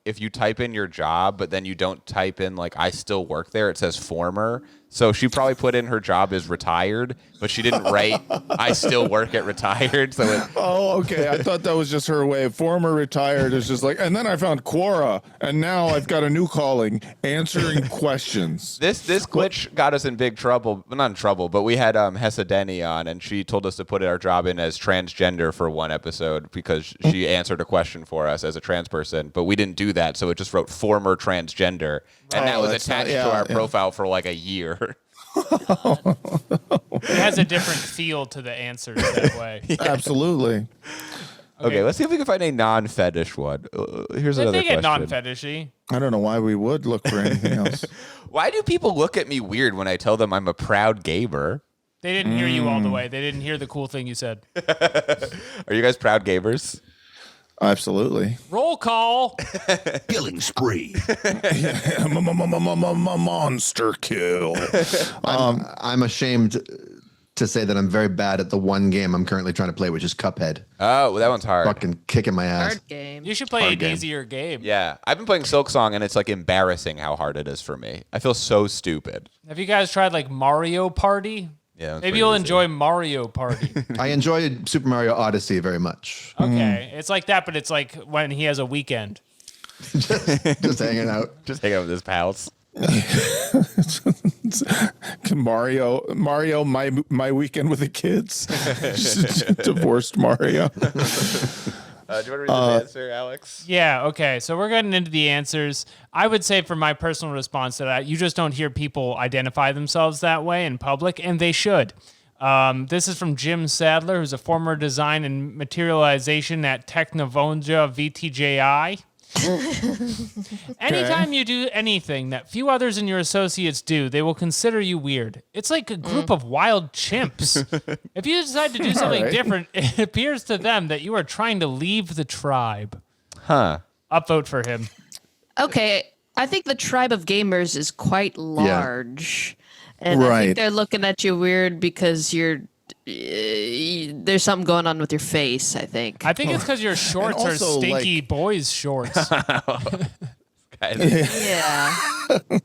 if you type in your job, but then you don't type in I still work there, it says former. So she probably put in her job as retired, but she didn't write, I still work at retired. So Oh, okay. I thought that was just her way. Former retired is just like, and then I found Quora, and now I've got a new calling, answering questions. This glitch got us in big trouble. Well, not in trouble, but we had Hessa Denny on, and she told us to put our job in as transgender for one episode because she answered a question for us as a trans person, but we didn't do that, so it just wrote former transgender, and that was attached to our profile for like a year. It has a different feel to the answers that way. Absolutely. Okay, let's see if we can find a non-fetish one. Here's another They get question. non-fetishy. I don't know why we would look for anything else. Why do people look at me weird when I tell them I'm a proud gamer? They didn't hear you all the way. They didn't hear the cool thing you said. Are you guys proud gamers? Absolutely. Roll call. Killing spree. Monster kill. I'm ashamed to say that I'm very bad at the one game I'm currently trying to play, which is Cuphead. Oh, well, that one's hard. Fucking kicking my ass. Hard game. You should play Hard an game. easier game. Yeah, I've been playing Silksong, and it's like embarrassing how hard it is for me. I feel so stupid. Have you guys tried like Mario Party? Yeah, that's Maybe pretty you'll easy. enjoy Mario Party. I enjoyed Super Mario Odyssey very much. Okay, it's like that, but it's like when he has a weekend. Just hanging out. Just hang out with his pals. Mario, my weekend with the kids. Divorced Mario. Do you want to read the answer, Alex? Yeah, okay. So we're getting into the answers. I would say for my personal response to that, you just don't hear people identify themselves that way in public, and they should. This is from Jim Sadler, who's a former design and materialization at Technovonja VTJI. Anytime you do anything that few others in your associates do, they will consider you weird. It's like a group of wild chimps. If you decide to do something right. different, it appears to them that you are trying to leave the tribe. Huh. Upvote for him. Okay, I think the tribe of gamers is quite large. And I Right. think they're looking at you weird because you're there's something going on with your face, I think. I think it's because your shorts are also, stinky boys' shorts. Yeah.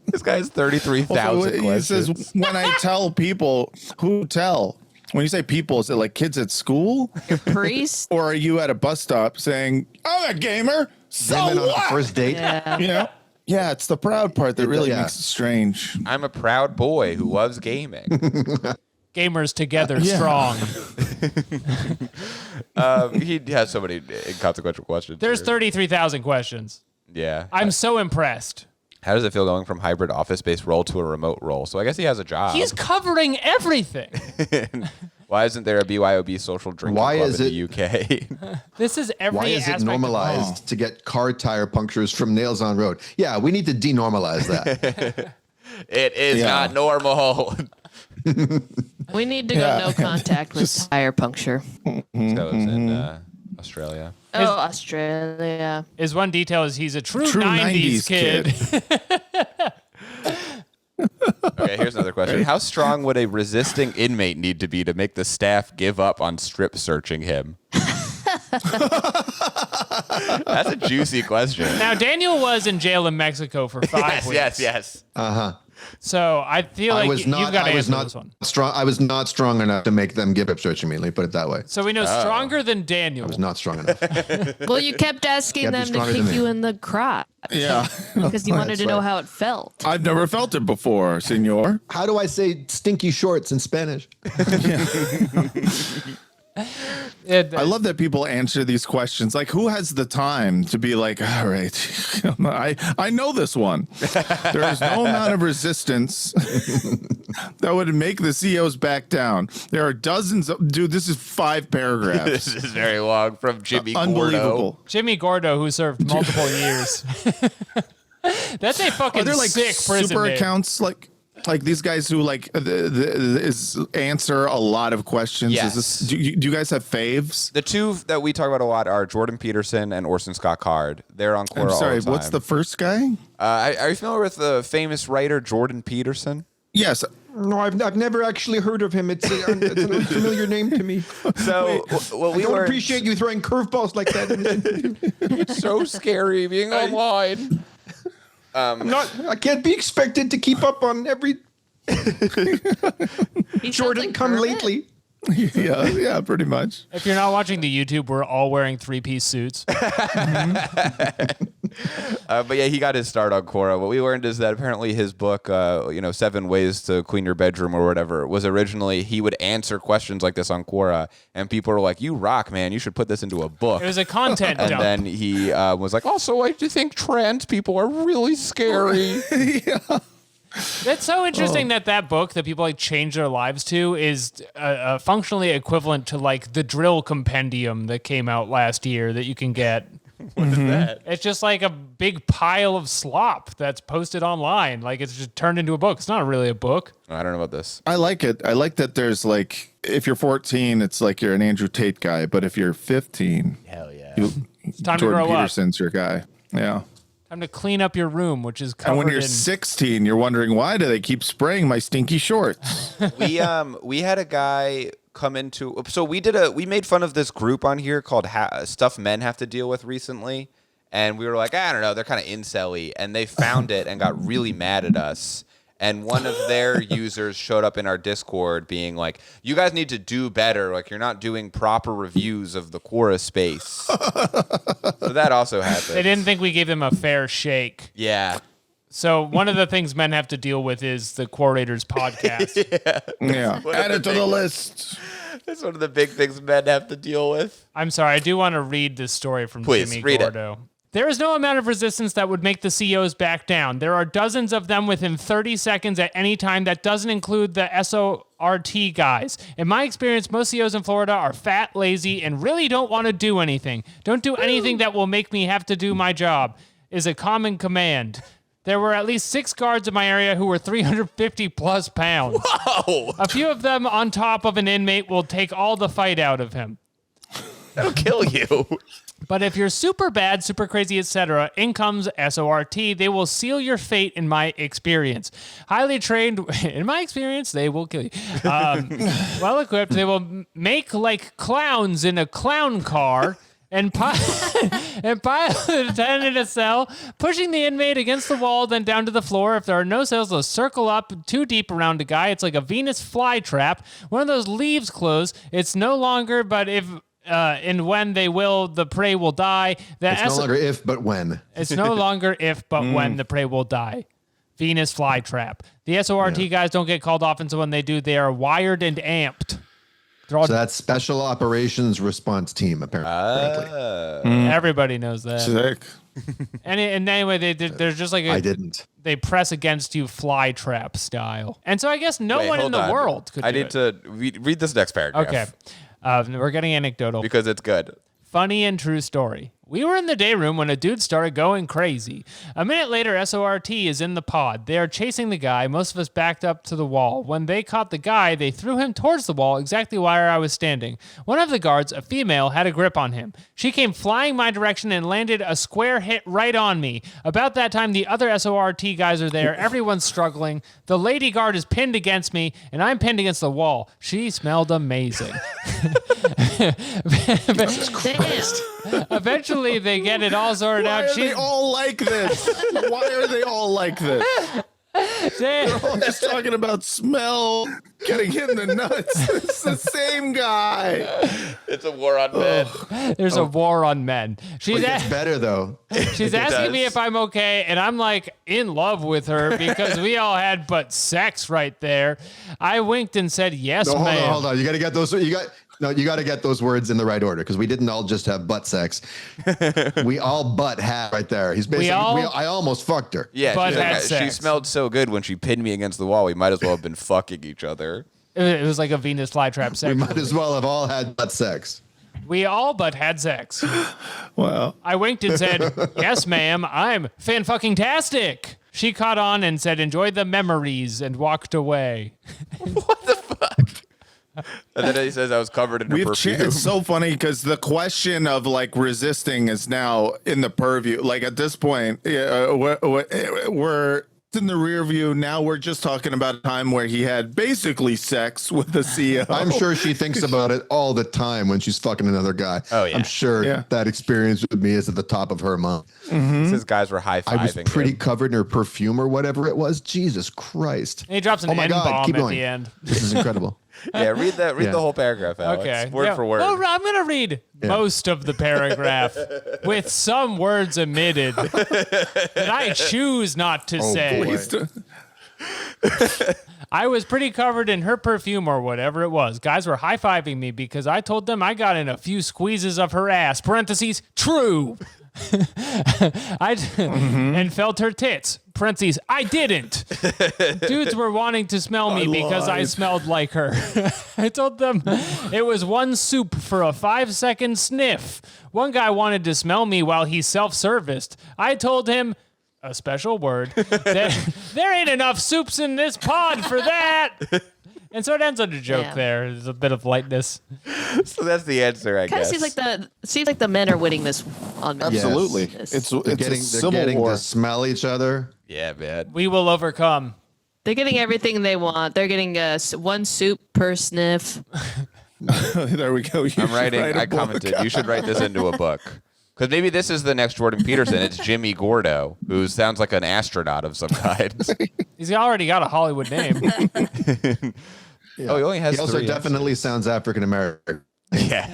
This guy has 33,000 He questions. says, when I tell people, who tell? When you say people, is it like kids at school? Your priest? Or are you at a bus stop saying, I'm a gamer, so Women on a what? first date. Yeah. You know? Yeah, it's the proud part that really Yeah. makes it strange. I'm a proud boy who loves gaming. Gamers together, Yeah. strong. He has so many inconsequential questions. There's here. 33,000 questions. Yeah. I'm so impressed. How does it feel going from hybrid office-based role to a remote role? So I guess he has a job. He's covering everything. Why isn't there a BYOB social drinking Why club is in the UK? This is every Why is it aspect normalized to get car tire punctures from nails on road? Yeah, we need to denormalize that. It is Yeah. not normal. We need to go Yeah. no contact with tire puncture. That was in Australia. Oh, Australia. Is one detail is he's a true, True 90s, 90s kid. Okay, here's another question. How strong would a resisting inmate need to be to make the staff give up on strip searching him? That's a juicy question. Now, Daniel was in jail in Mexico for 5 weeks. Yes. So I feel like you've got to answer this one. strong. I was not strong enough to make them give up searching me. Let me put it that way. So we know stronger than Daniel. I was not strong enough. Well, you kept asking Gotta be them to stronger kick than me. you in the crotch Yeah. because you wanted That's to know right. how it felt. I've never felt it before, senor. How do I say stinky shorts in Spanish? I love that people answer these questions. Like, who has the time to be like, all right, I know this one. There is no amount of resistance that would make the CEOs back down. There are dozens of, dude, this is 5 paragraphs. This is very long from Jimmy Gordo. Unbelievable. Jimmy Gordo, who served multiple years. That's a Are fucking there like sick prison super name. accounts like these guys who answer a lot of questions? Yes. Is this, do you guys have faves? The two that we talk about a lot are Jordan Peterson and Orson Scott Card. They're on Quora I'm sorry, all the time. what's the first guy? Are you familiar with the famous writer Jordan Peterson? Yes. No, I've never actually heard of him. It's an unfamiliar name to me. So, well, we I don't learned appreciate you throwing curveballs like that. it's so scary being online. I can't be expected to keep up on every He sounds Jordan, like come Kermit. lately. Yeah, pretty much. If you're not watching the YouTube, we're all wearing 3-piece suits. But yeah, he got his start on Quora. What we learned is that apparently his book, 7 Ways to Clean Your Bedroom or whatever, was originally he would answer questions like this on Quora, and people were like, "You rock, man! You should put this into a book." It was a content and dump. then he was like, "Also, I do think trans people are really scary." That's so interesting that book that people like change their lives to is functionally equivalent to like the drill compendium that came out last year that you can get. What is that? It's just like a big pile of slop that's posted online. Like it's just turned into a book. It's not really a book. I don't know about this. I like it. I like that there's like, if you're 14, it's like you're an Andrew Tate guy, but if you're 15, Hell yeah. It's time Jordan to grow Peterson's your guy. Yeah. up. Time to clean up your room, which is And covered when you're in 16, you're wondering, why do they keep spraying my stinky shorts? we had a guy come into, so we made fun of this group on here called Stuff Men Have to Deal With recently, and we were like, I don't know, they're kind of incel-y, and they found it and got really mad at us. And one of their users showed up in our Discord being like, you guys need to do better. Like, you're not doing proper reviews of the Quora space. So that also happened. they didn't think we gave them a fair shake. Yeah. So one of the things men have to deal with is the Quorators podcast. Yeah. Add it to the list. That's one of the big things men have to deal with. I'm sorry, I do want to read this story from Please, Jimmy read it. Gordo. There is no amount of resistance that would make the CEOs back down. There are dozens of them within 30 seconds at any time. That doesn't include the SORT guys. In my experience, most CEOs in Florida are fat, lazy, and really don't want to do anything. Don't do anything that will make me have to do my job is a common command. There were at least 6 guards in my area who were 350 plus pounds. Whoa! A few of them on top of an inmate will take all the fight out of him. That'll kill you. But if you're super bad, super crazy, etc., in comes SORT. They will seal your fate, in my experience. Highly trained, in my experience, they will kill you. Well equipped, they will make like clowns in a clown car and pilot the attendant in a cell, pushing the inmate against the wall, then down to the floor. If there are no cells, they'll circle up too deep around a guy. It's like a Venus flytrap. One of those leaves close. It's no longer, but if... and when they will, the prey will die. It's no longer if, but when. It's no longer if, but when the prey will die. Venus flytrap. The SORT guys don't get called often, so when they do, they are wired and amped. They're all, So that's Special Operations Response Team, apparently. everybody knows that. Sick. And anyway, they're just like I didn't. they press against you flytrap style. And so I guess no Wait, one in hold the on. world could I do need it. to read this next paragraph. Okay. We're getting anecdotal. Because it's good. Funny and true story. We were in the day room when a dude started going crazy. A minute later, SORT is in the pod. They are chasing the guy. Most of us backed up to the wall. When they caught the guy, they threw him towards the wall, exactly where I was standing. One of the guards, a female, had a grip on him. She came flying my direction and landed a square hit right on me. About that time, the other SORT guys are there. Everyone's struggling. The lady guard is pinned against me, and I'm pinned against the wall. She smelled amazing. Damn. Eventually, they get it all sorted Why out. are they all like this? Why are they all like this? They're all just talking about smell, getting hit in the nuts. It's the same guy. It's a war on men. There's a war on men. She's It gets better, though. she's asking me if I'm okay, and I'm like in love with her because we all had but sex right there. I winked and said, "Yes, No, ma'am." hold on. You got to get those. You got to get those words in the right order because we didn't all just have butt sex. We all butt had right there. He's basically. I almost fucked her. Yeah, But she's like, had she sex. smelled so good when she pinned me against the wall. We might as well have been fucking each other. It was like a Venus flytrap We sex. might as well have all had butt sex. We all but had sex. Well, I winked and said, "Yes, ma'am, I'm fan-fucking-tastic." She caught on and said, "Enjoy the memories," and walked away. What the fuck? And then he says I was covered in her perfume. it's so funny because the question of like resisting is now in the purview. Like at this point, we're in the rear view. Now we're just talking about a time where he had basically sex with the CEO. I'm sure she thinks about it all the time when she's fucking another guy. Oh, yeah. I'm sure that experience with me is at the top of her mind. These guys were high-fiving. I was pretty him. covered in her perfume or whatever it was. Jesus Christ. And he drops an Oh my God, N-bomb keep at going. the end. This is incredible. Yeah, read the whole paragraph, Alex. Okay. Word for word. Well, I'm going to read most of the paragraph with some words omitted that I choose not to say. Please I was pretty covered in her perfume or whatever it was. Guys were high-fiving me because I told them I got in a few squeezes of her ass. Parentheses, true. And felt her tits. Parentheses, I didn't. Dudes were wanting to smell me because I smelled like her. I told them it was one soup for a 5-second sniff. One guy wanted to smell me while he self-serviced. I told him, a special word, there ain't enough soups in this pod for that. And so it ends on a joke there. There's a bit of lightness. So that's the answer, I Kind of guess. seems like the men are winning this on me. Absolutely. Yes. It's They're a getting civil war. to smell each other. Yeah, man. We will overcome. They're getting everything they want. They're getting one soup per sniff. There we go. I'm writing. I commented. You should write this into a book. Because maybe this is the next Jordan Peterson. It's Jimmy Gordo, who sounds like an astronaut of some kind. He's already got a Hollywood name. Oh, he only has He also 3 definitely sounds African American. Yeah.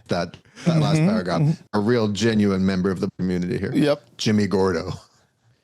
That last paragraph. A real genuine member of the community here. Yep. Jimmy Gordo.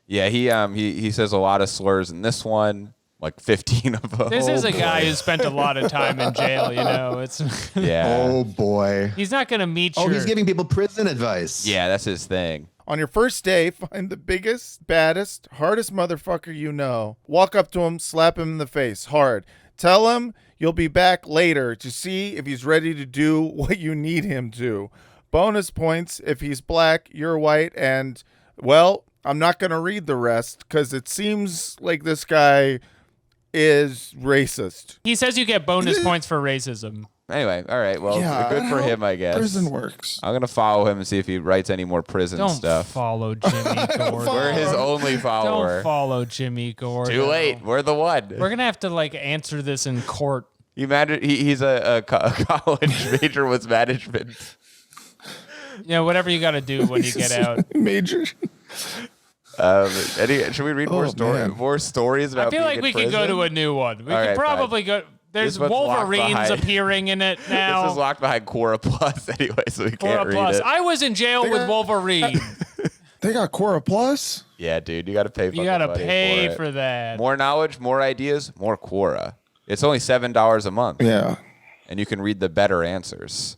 Yeah, he says a lot of slurs in this one, like 15 of them. This is a guy who spent a lot of time in jail, you know. It's Yeah. Oh boy. he's not going to meet you. Oh, he's giving people prison advice. Yeah, that's his thing. On your first day, find the biggest, baddest, hardest motherfucker you know. Walk up to him, slap him in the face hard. Tell him you'll be back later to see if he's ready to do what you need him to. Bonus points if he's black, you're white, and, well, I'm not going to read the rest because it seems like this guy is racist. He says you get bonus points for racism. Anyway, all right. Well, Yeah, good for I him, I guess. Prison works. I'm going to follow him and see if he writes any more prison Don't stuff. follow Jimmy Gordo. We're his only follower. Don't follow Jimmy Gordo. Too late. We're the one. We're gonna have to answer this in court. He's a college major with management. You know, whatever you got to do when you get out. Major. Should we read man. more stories about? I feel being like in we could prison? go to a new one. We All could right, probably go. There's This one's locked Wolverines behind- appearing in it now. This is locked behind Quora Plus anyway, so we can't Quora read Plus. it. I was in jail with Wolverine. They got Quora Plus? Yeah, dude, you got to pay. You gotta money pay for, it. for that. More knowledge, more ideas, more Quora. It's only $7 a month, Yeah. and you can read the better answers.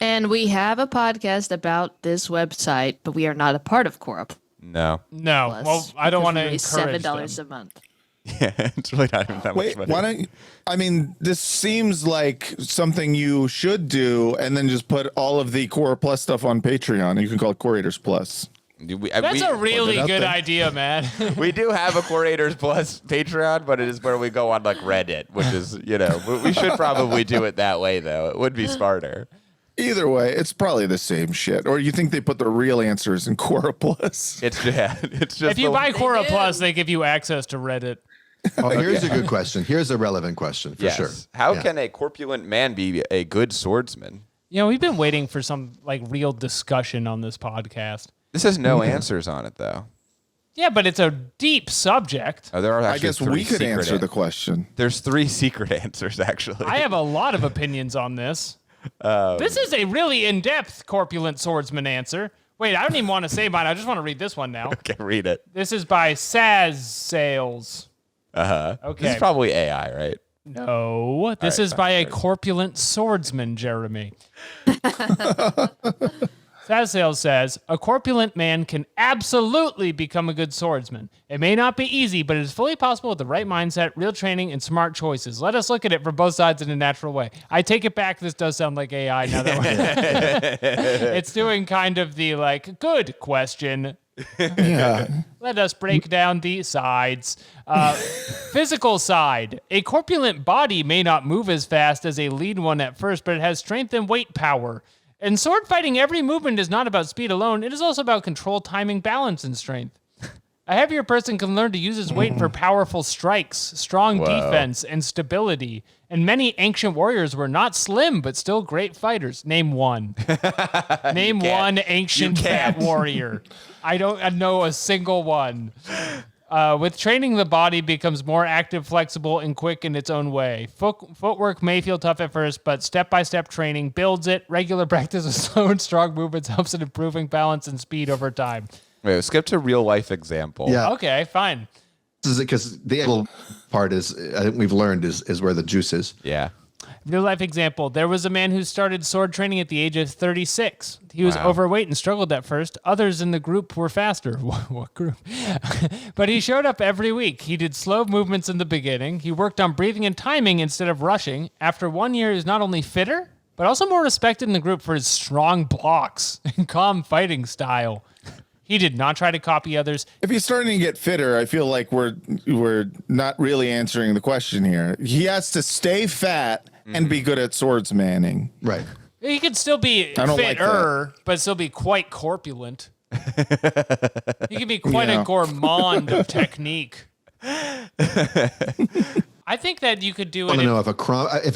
And we have a podcast about this website, but we are not a part of Quora No, No, Plus. well, I don't want to Because encourage we raise $7 them. a month. yeah, it's really not even that Wait, much money. why don't you, I mean, this seems like something you should do and then just put all of the Quora Plus stuff on Patreon. You can call it Quorators Plus. That's a really out good there. idea, man. We do have a Quorators Plus Patreon, but it is where we go on like Reddit, which is, we should probably do it that way, though. It would be smarter. Either way, it's probably the same shit. Or you think they put the real answers in Quora Plus? It's just If you buy Quora do. Plus, they give you access to Reddit. Oh, here's a good question. Here's a relevant question for yes. sure. How Yeah. can a corpulent man be a good swordsman? You know, we've been waiting for some real discussion on this podcast. This has no answers on it, though. Yeah, but it's a deep subject. Oh, there are I actually guess 3 we could secret answer the question. There's 3 secret answers, actually. I have a lot of opinions on this. This is a really in-depth corpulent swordsman answer. Wait, I don't even want to say mine. I just want to read this one now. Okay, read it. This is by Saz Sales. Uh-huh. Okay. This is probably AI, right? No, this right, is fine, by a fine. corpulent swordsman, Jeremy. Sales says, a corpulent man can absolutely become a good swordsman. It may not be easy, but it is fully possible with the right mindset, real training, and smart choices. Let us look at it from both sides in a natural way. I take it back. This does sound like AI now that it's doing kind of the good question. Yeah. Let us break down the sides. Physical side. A corpulent body may not move as fast as a lean one at first, but it has strength and weight power. In sword fighting, every movement is not about speed alone. It is also about control, timing, balance, and strength. A heavier person can learn to use his weight for powerful strikes, strong defense, and stability. And many ancient warriors were not slim, but still great fighters. Name one. Name one ancient fat warrior. I don't know a single one. With training, the body becomes more active, flexible, and quick in its own way. Footwork may feel tough at first, but step-by-step training builds it. Regular practice of slow and strong movements helps in improving balance and speed over time. Wait, skip to real life example. Yeah. Okay, fine. This is because the actual part is, I think we've learned, is where the juice is. Yeah. Real life example. There was a man who started sword training at the age of 36. He was overweight and struggled at first. Others in the group were faster. What group? But he showed up every week. He did slow movements in the beginning. He worked on breathing and timing instead of rushing. After 1 year, he's not only fitter, but also more respected in the group for his strong blocks and calm fighting style. He did not try to copy others. If he's starting to get fitter, I feel like we're not really answering the question here. He has to stay fat and be good at swordsmanning. Right. He could still be I don't like fitter, but still be quite corpulent. He could be quite a gourmand of technique. I think that you could do I it. want to know if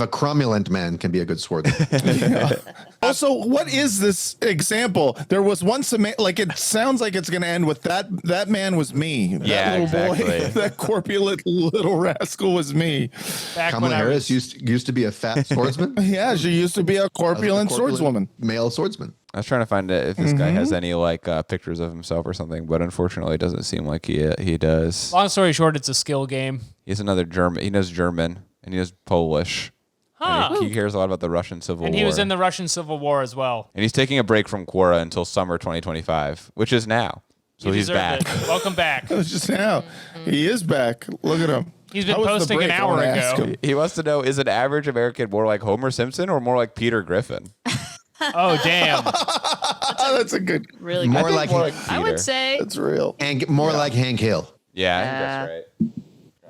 a cromulent man can be a good swordsman. Also, what is this example? There was once a man, like it sounds like it's going to end with that man was me. That Yeah, little boy, exactly. that corpulent little rascal was me. Back when Kamala I Harris was, used to be a fat swordsman. Yeah, she used to be a corpulent swordswoman. Male swordsman. I was trying to find if this guy has any pictures of himself or something, but unfortunately, it doesn't seem like he does. long story short, it's a skill game. He's another German. He knows German and he knows Polish. Huh. And he cares a lot about the Russian Civil War. And he was in the Russian Civil War as well. And he's taking a break from Quora until summer 2025, which is now. So You he's deserved back. it. Welcome back. It was just now. He is back. Look at him. He's been How was the posting an break? I hour wanna ask ago. him. He wants to know, is an average American more like Homer Simpson or more like Peter Griffin? Oh, damn. Oh, that's a good. Really More good. like More like I Peter. would say That's real. and more like Hank Hill. Yeah, I think that's right.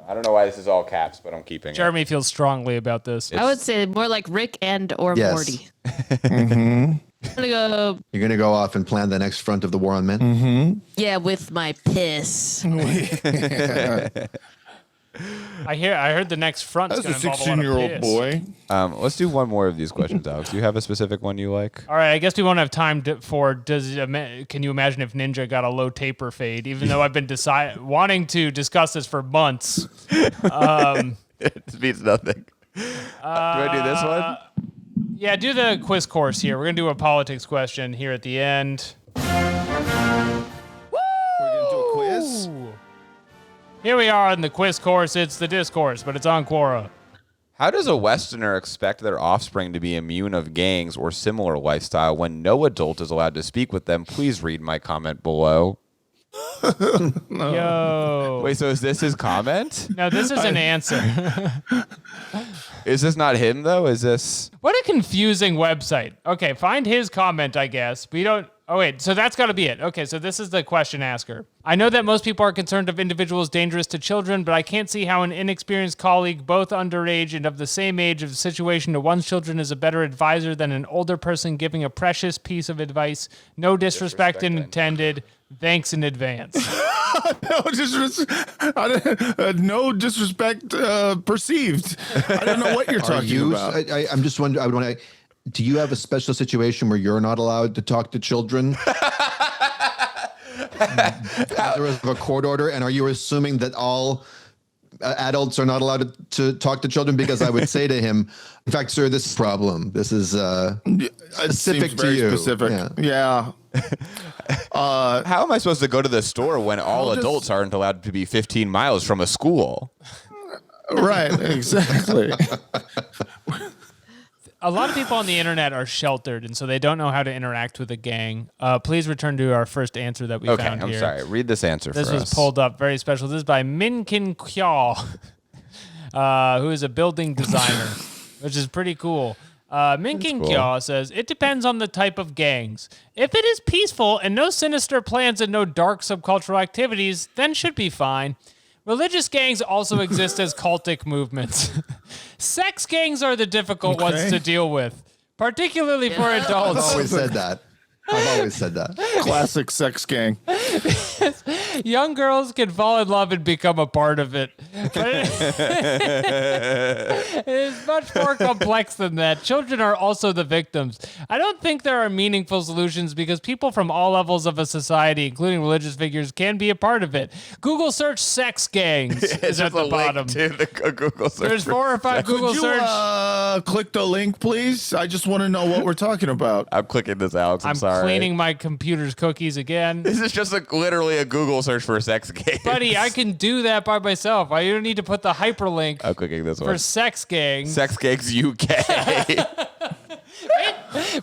I don't know why this is all caps, but I'm keeping it. Jeremy feels strongly about this. I would say more like Rick and or Yes. Morty. I'm gonna go You're going to go off and plan the next front of the war on men? yeah with my piss. I heard the next front is That's a going to involve a lot of 16-year-old piss. boy. Let's do one more of these questions, Alex. Do you have a specific one you like? All right, I guess we won't have time for. Can you imagine if Ninja got a low taper fade? Even though I've been wanting to discuss this for months. It means nothing. Do I do this one? Yeah, do the quiz course here. We're gonna do a politics question here at the end. We're gonna do a quiz. Here we are in the quiz course. It's the discourse, but it's on Quora. How does a Westerner expect their offspring to be immune of gangs or similar lifestyle when no adult is allowed to speak with them? Please read my comment below. Yo. Wait, so is this his comment? No, this is an answer. Is this not him, though? Is this... What a confusing website. Okay, find his comment, I guess. We don't... Oh, wait, so that's got to be it. Okay, so this is the question asker. I know that most people are concerned of individuals dangerous to children, but I can't see how an inexperienced colleague, both underage and of the same age of situation to one's children, is a better advisor than an older person giving a precious piece of advice. No disrespect intended. Thanks in advance. No disrespect perceived. I don't know what you're talking about. I'm just wondering, I would want to, do you have a special situation where you're not allowed to talk to children? There was a court order, and are you assuming that all adults are not allowed to talk to children? Because I would say to him, in fact, sir, this is a problem. This is specific to you. Specific. Yeah. How am I supposed to go to the store when all adults aren't allowed to be 15 miles from a school? Right. Exactly. A lot of people on the internet are sheltered, and so they don't know how to interact with a gang. Please return to our first answer that we found I'm here. sorry. Read this answer This for was us. pulled up, very special. This is by Minkin Kyaw, who is a building designer, which is pretty cool. Minkin cool. Kyaw says, it depends on the type of gangs. If it is peaceful and no sinister plans and no dark subcultural activities, then should be fine. Religious gangs also exist as cultic movements. Sex gangs are the difficult ones to deal with, particularly for I've adults. always said that. I've always said that. Classic sex gang. Young girls can fall in love and become a part of it. But it is much more complex than that. Children are also the victims. I don't think there are meaningful solutions because people from all levels of a society, including religious figures, can be a part of it. Google search sex gangs is at the bottom. To the Google search. There's 4 or 5 Google Could search. you click the link, please? I just want to know what we're talking about. I'm clicking this, Alex. I'm sorry. Cleaning my computer's cookies again. This is just literally a Google search for sex games. Buddy, I can do that by myself. I don't need to put the hyperlink I'm clicking this for one. sex gangs. Sex Gangs UK.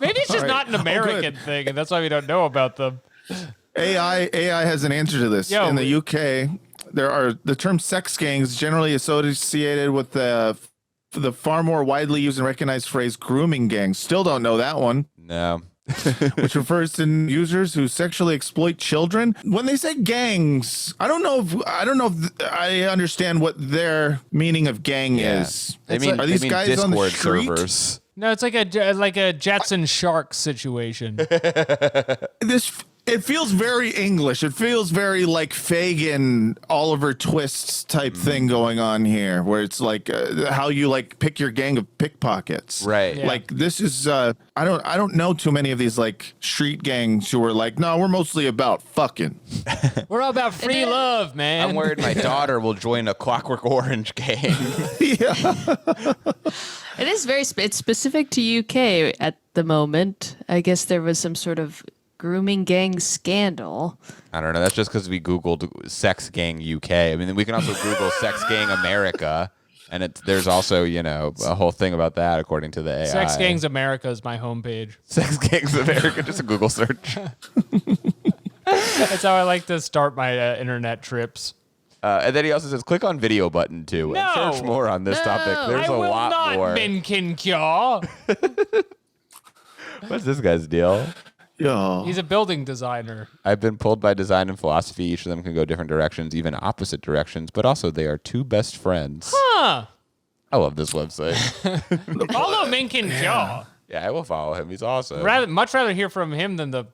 Maybe it's just not an American thing, and that's why we don't know about them. AI has an answer to this. Yo. In the UK, the term sex gangs generally associated with the far more widely used and recognized phrase grooming gangs. Still don't know that one. No. Which refers to users who sexually exploit children. When they say gangs, I don't know if I understand what their meaning of gang is. They mean, Are these they mean guys Discord on the street? servers. No, it's like a Jetson Shark situation. It feels very English. It feels very like Fagin, Oliver Twist type thing going on here, where it's like how you like pick your gang of pickpockets. Right. Yeah. Like this is I don't know too many of these like street gangs who are like, no, we're mostly about fucking. We're all about free love, man. I'm worried my daughter will join a Clockwork Orange gang. Yeah. It is it's specific to UK at the moment. I guess there was some sort of grooming gang scandal. I don't know. That's just because we Googled Sex Gang UK. I mean, we can also Google Sex Gang America. And there's also, a whole thing about that according to the AI. Sex Gangs America is my homepage. Sex Gangs America, just a Google search. That's how I like to start my internet trips. And then he also says, click on video button too and No. search more on this topic. There's I a will lot not, more. Minkin Kyaw. What's this guy's deal? Yeah. He's a building designer. I've been pulled by design and philosophy. Each of them can go different directions, even opposite directions, but also they are two best friends. Huh. I love this website. Follow Minkin Kyaw. Yeah, I will follow him. He's awesome. Much rather hear from him than the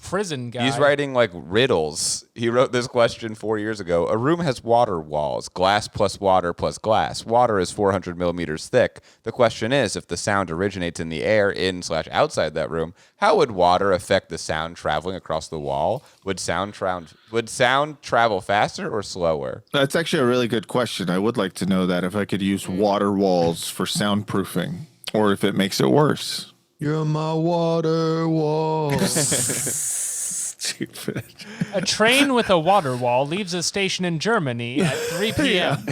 prison guy. He's writing like riddles. He wrote this question 4 years ago. A room has water walls, glass plus water plus glass. Water is 400 millimeters thick. The question is, if the sound originates in the air in/outside that room, how would water affect the sound traveling across the wall? Would sound travel faster or slower? That's actually a really good question. I would like to know that if I could use water walls for soundproofing. Or if it makes it worse. You're my water wall. Stupid. A train with a water wall leaves a station in Germany at 3 p.m.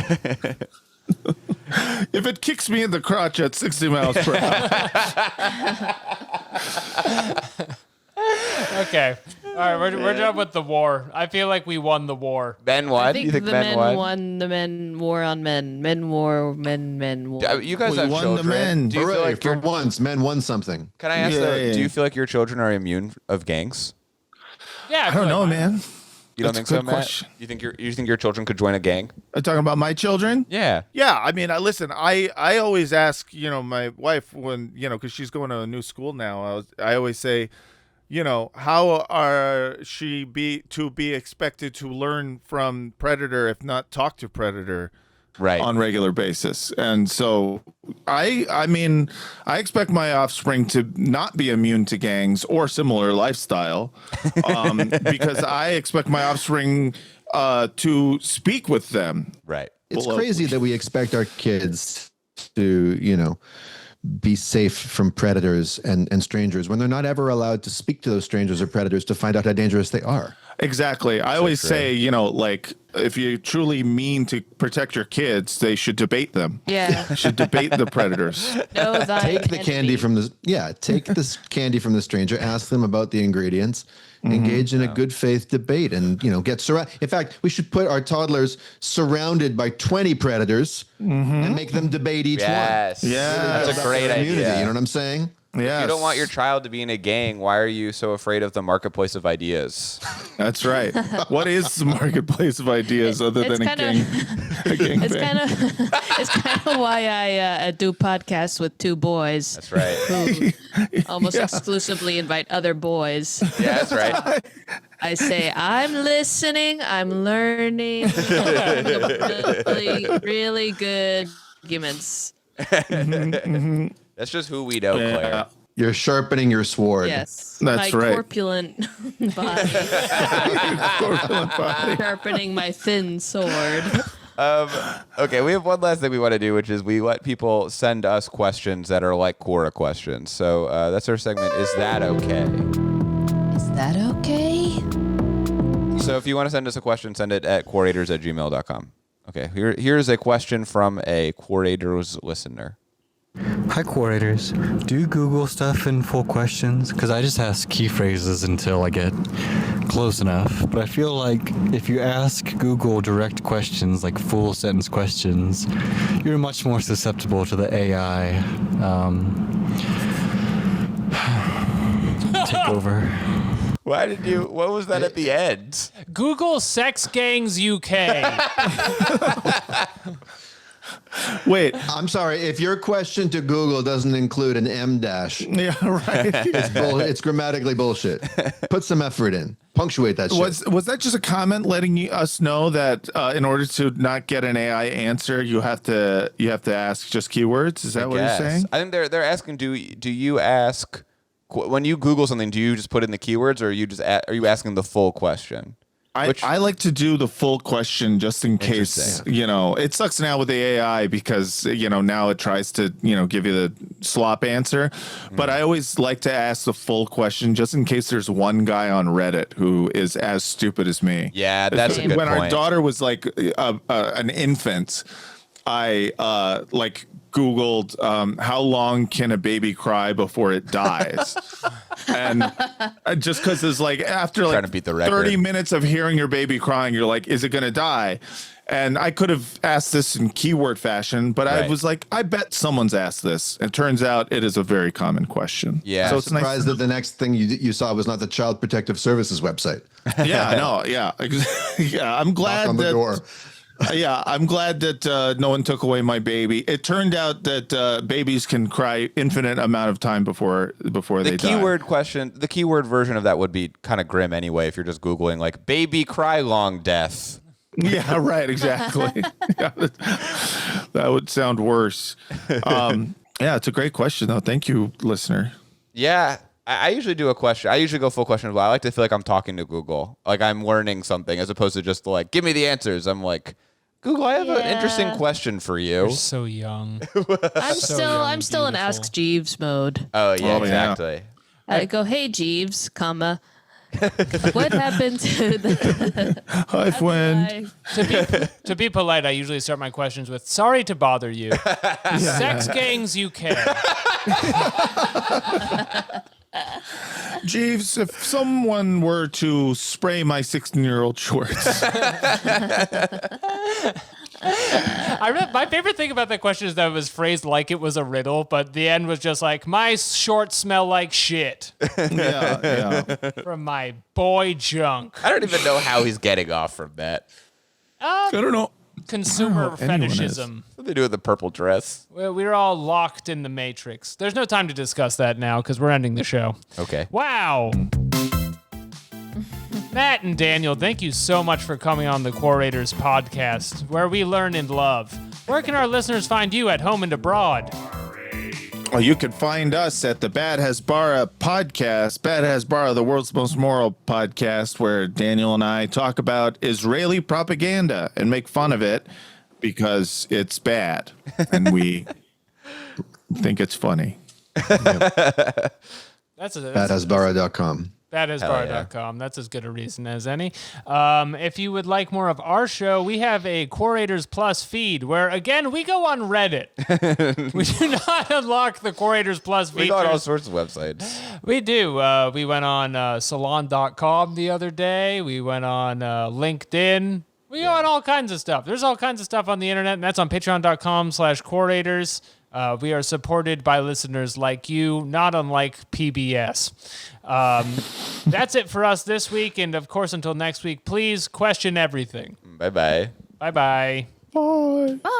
If it kicks me in the crotch at 60 miles per hour. Okay. All right, we're done with the war. I feel like we won the war. Ben won? I think You think the Ben men won? won. The men war on men. Men war. Men war. You guys We have won the children. men. Do you feel Hooray, like for once, men won something. Can I ask Yeah, though, yeah. do you feel like your children are immune of gangs? Yeah, I don't know, man. You don't That's think a so, good Matt? question. You think your children could join a gang? Are you talking about my children? Yeah. Yeah, I mean, listen. I always ask, my wife when, because she's going to a new school now. I always say, how are she be expected to learn from predator if not talk to predator? Right. On regular basis. And so I mean, I expect my offspring to not be immune to gangs or similar lifestyle because I expect my offspring to speak with them. Right. It's Well, crazy that we expect our kids to, be safe from predators and strangers when they're not ever allowed to speak to those strangers or predators to find out how dangerous they are. Exactly. I always say, like if you truly mean to protect your kids, they should debate them. Yeah. Should debate the predators. Know thy Take the enemy. candy from the take this candy from the stranger, ask them about the ingredients, engage in a good faith debate, and get surrounded. In fact, we should put our toddlers surrounded by 20 predators and make them debate each Yes. one. Yeah. That's a Build up great their immunity, idea. You know what I'm saying? Yeah. You don't want your child to be in a gang. Why are you so afraid of the marketplace of ideas? That's right. What is the marketplace of ideas other It's than a kinda- gang It's bang? it's kind of why I do podcasts with two boys That's right. who almost exclusively invite other boys. Yeah, that's right. I say, I'm listening, I'm learning. really, really good arguments. That's just who we know, Claire. You're sharpening your sword. Yes. That's my right. corpulent body. Sharpening my thin sword. Okay, we have one last thing we want to do, which is we let people send us questions that are like Quora questions. So that's our segment, Is That Okay? Is that okay? So if you want to send us a question, send it at quorators@gmail.com. Okay, here's a question from a Quorators listener. Hi, Quorators. Do you Google stuff in full questions? Because I just ask key phrases until I get close enough. But I feel like if you ask Google direct questions, like full sentence questions, you're much more susceptible to the AI take over. What was that at the end? Google Sex Gangs UK. Wait. I'm sorry. If your question to Google doesn't include an M dash, Yeah, right. it's grammatically bullshit. Put some effort in. Punctuate that shit. Was that just a comment letting us know that in order to not get an AI answer, you have to ask just keywords? Is that what you're saying? I think they're asking. Do you ask when you Google something? Do you just put in the keywords, or are you asking the full question? I like to do the full question just in case, it sucks now with the AI because, now it tries to, give you the slop answer. But I always like to ask the full question just in case there's one guy on Reddit who is as stupid as me. Yeah, that's a good when point. Our daughter was like an infant, I Googled how long can a baby cry before it dies? And just because it's like after Trying like to beat the record. 30 minutes of hearing your baby crying, you're like, is it going to die? And I could have asked this in keyword fashion, but I was like, I bet someone's asked this. It turns out it is a very common question. Yeah. So I'm it's nice. surprised that the next thing you saw was not the Child Protective Services website. Yeah, no, yeah. Yeah, I'm glad Knock on the door. Yeah, I'm glad that no one took away my baby. It turned out that babies can cry infinite amount of time before they die. The keyword version of that would be kind of grim anyway if you're just Googling like baby cry long death. Yeah, right, exactly. Yeah, that would sound worse. Yeah, it's a great question though. Thank you, listener. Yeah. I usually do a question. I usually go full question as well. I like to feel like I'm talking to Google, like I'm learning something as opposed to just like, give me the answers. I'm like, Google, I have an interesting question for you. You're so young. I'm still in Ask Jeeves mode. Oh, yeah, Oh, yeah. exactly. I go, hey Jeeves, comma. What happened to the Hi, friend. To be polite, I usually start my questions with, sorry to bother you. Sex Gangs UK. Jeeves, if someone were to spray my 16-year-old shorts. My favorite thing about that question is that it was phrased like it was a riddle, but the end was just like, my shorts smell like shit Yeah. from my boy junk. I don't even know how he's getting off from that. I don't know. Consumer anyone is. fetishism. What do they do with the purple dress? Well, we're all locked in the Matrix. There's no time to discuss that now because we're ending the show. Okay. Wow. Matt and Daniel, thank you so much for coming on the Quorators podcast, where we learn and love. Where can our listeners find you at home and abroad? Well, you can find us at the Bad Hasbara podcast. Bad Hasbara, the world's most moral podcast, where Daniel and I talk about Israeli propaganda and make fun of it because it's bad, and we think it's funny. That's Badhasbara.com. Badhasbar.com. That's as good a reason as any. If you would like more of our show, we have a Quorators Plus feed where, again, we go on Reddit. We do not unlock the Quorators Plus feature. We got all sorts of websites. We do. We went on salon.com the other day. We went on LinkedIn. We go on all kinds of stuff. There's all kinds of stuff on the internet, and that's on patreon.com/Quorators. We are supported by listeners like you, not unlike PBS. That's it for us this week. And of course, until next week, please question everything. Bye-bye. Bye-bye. Bye. Bye.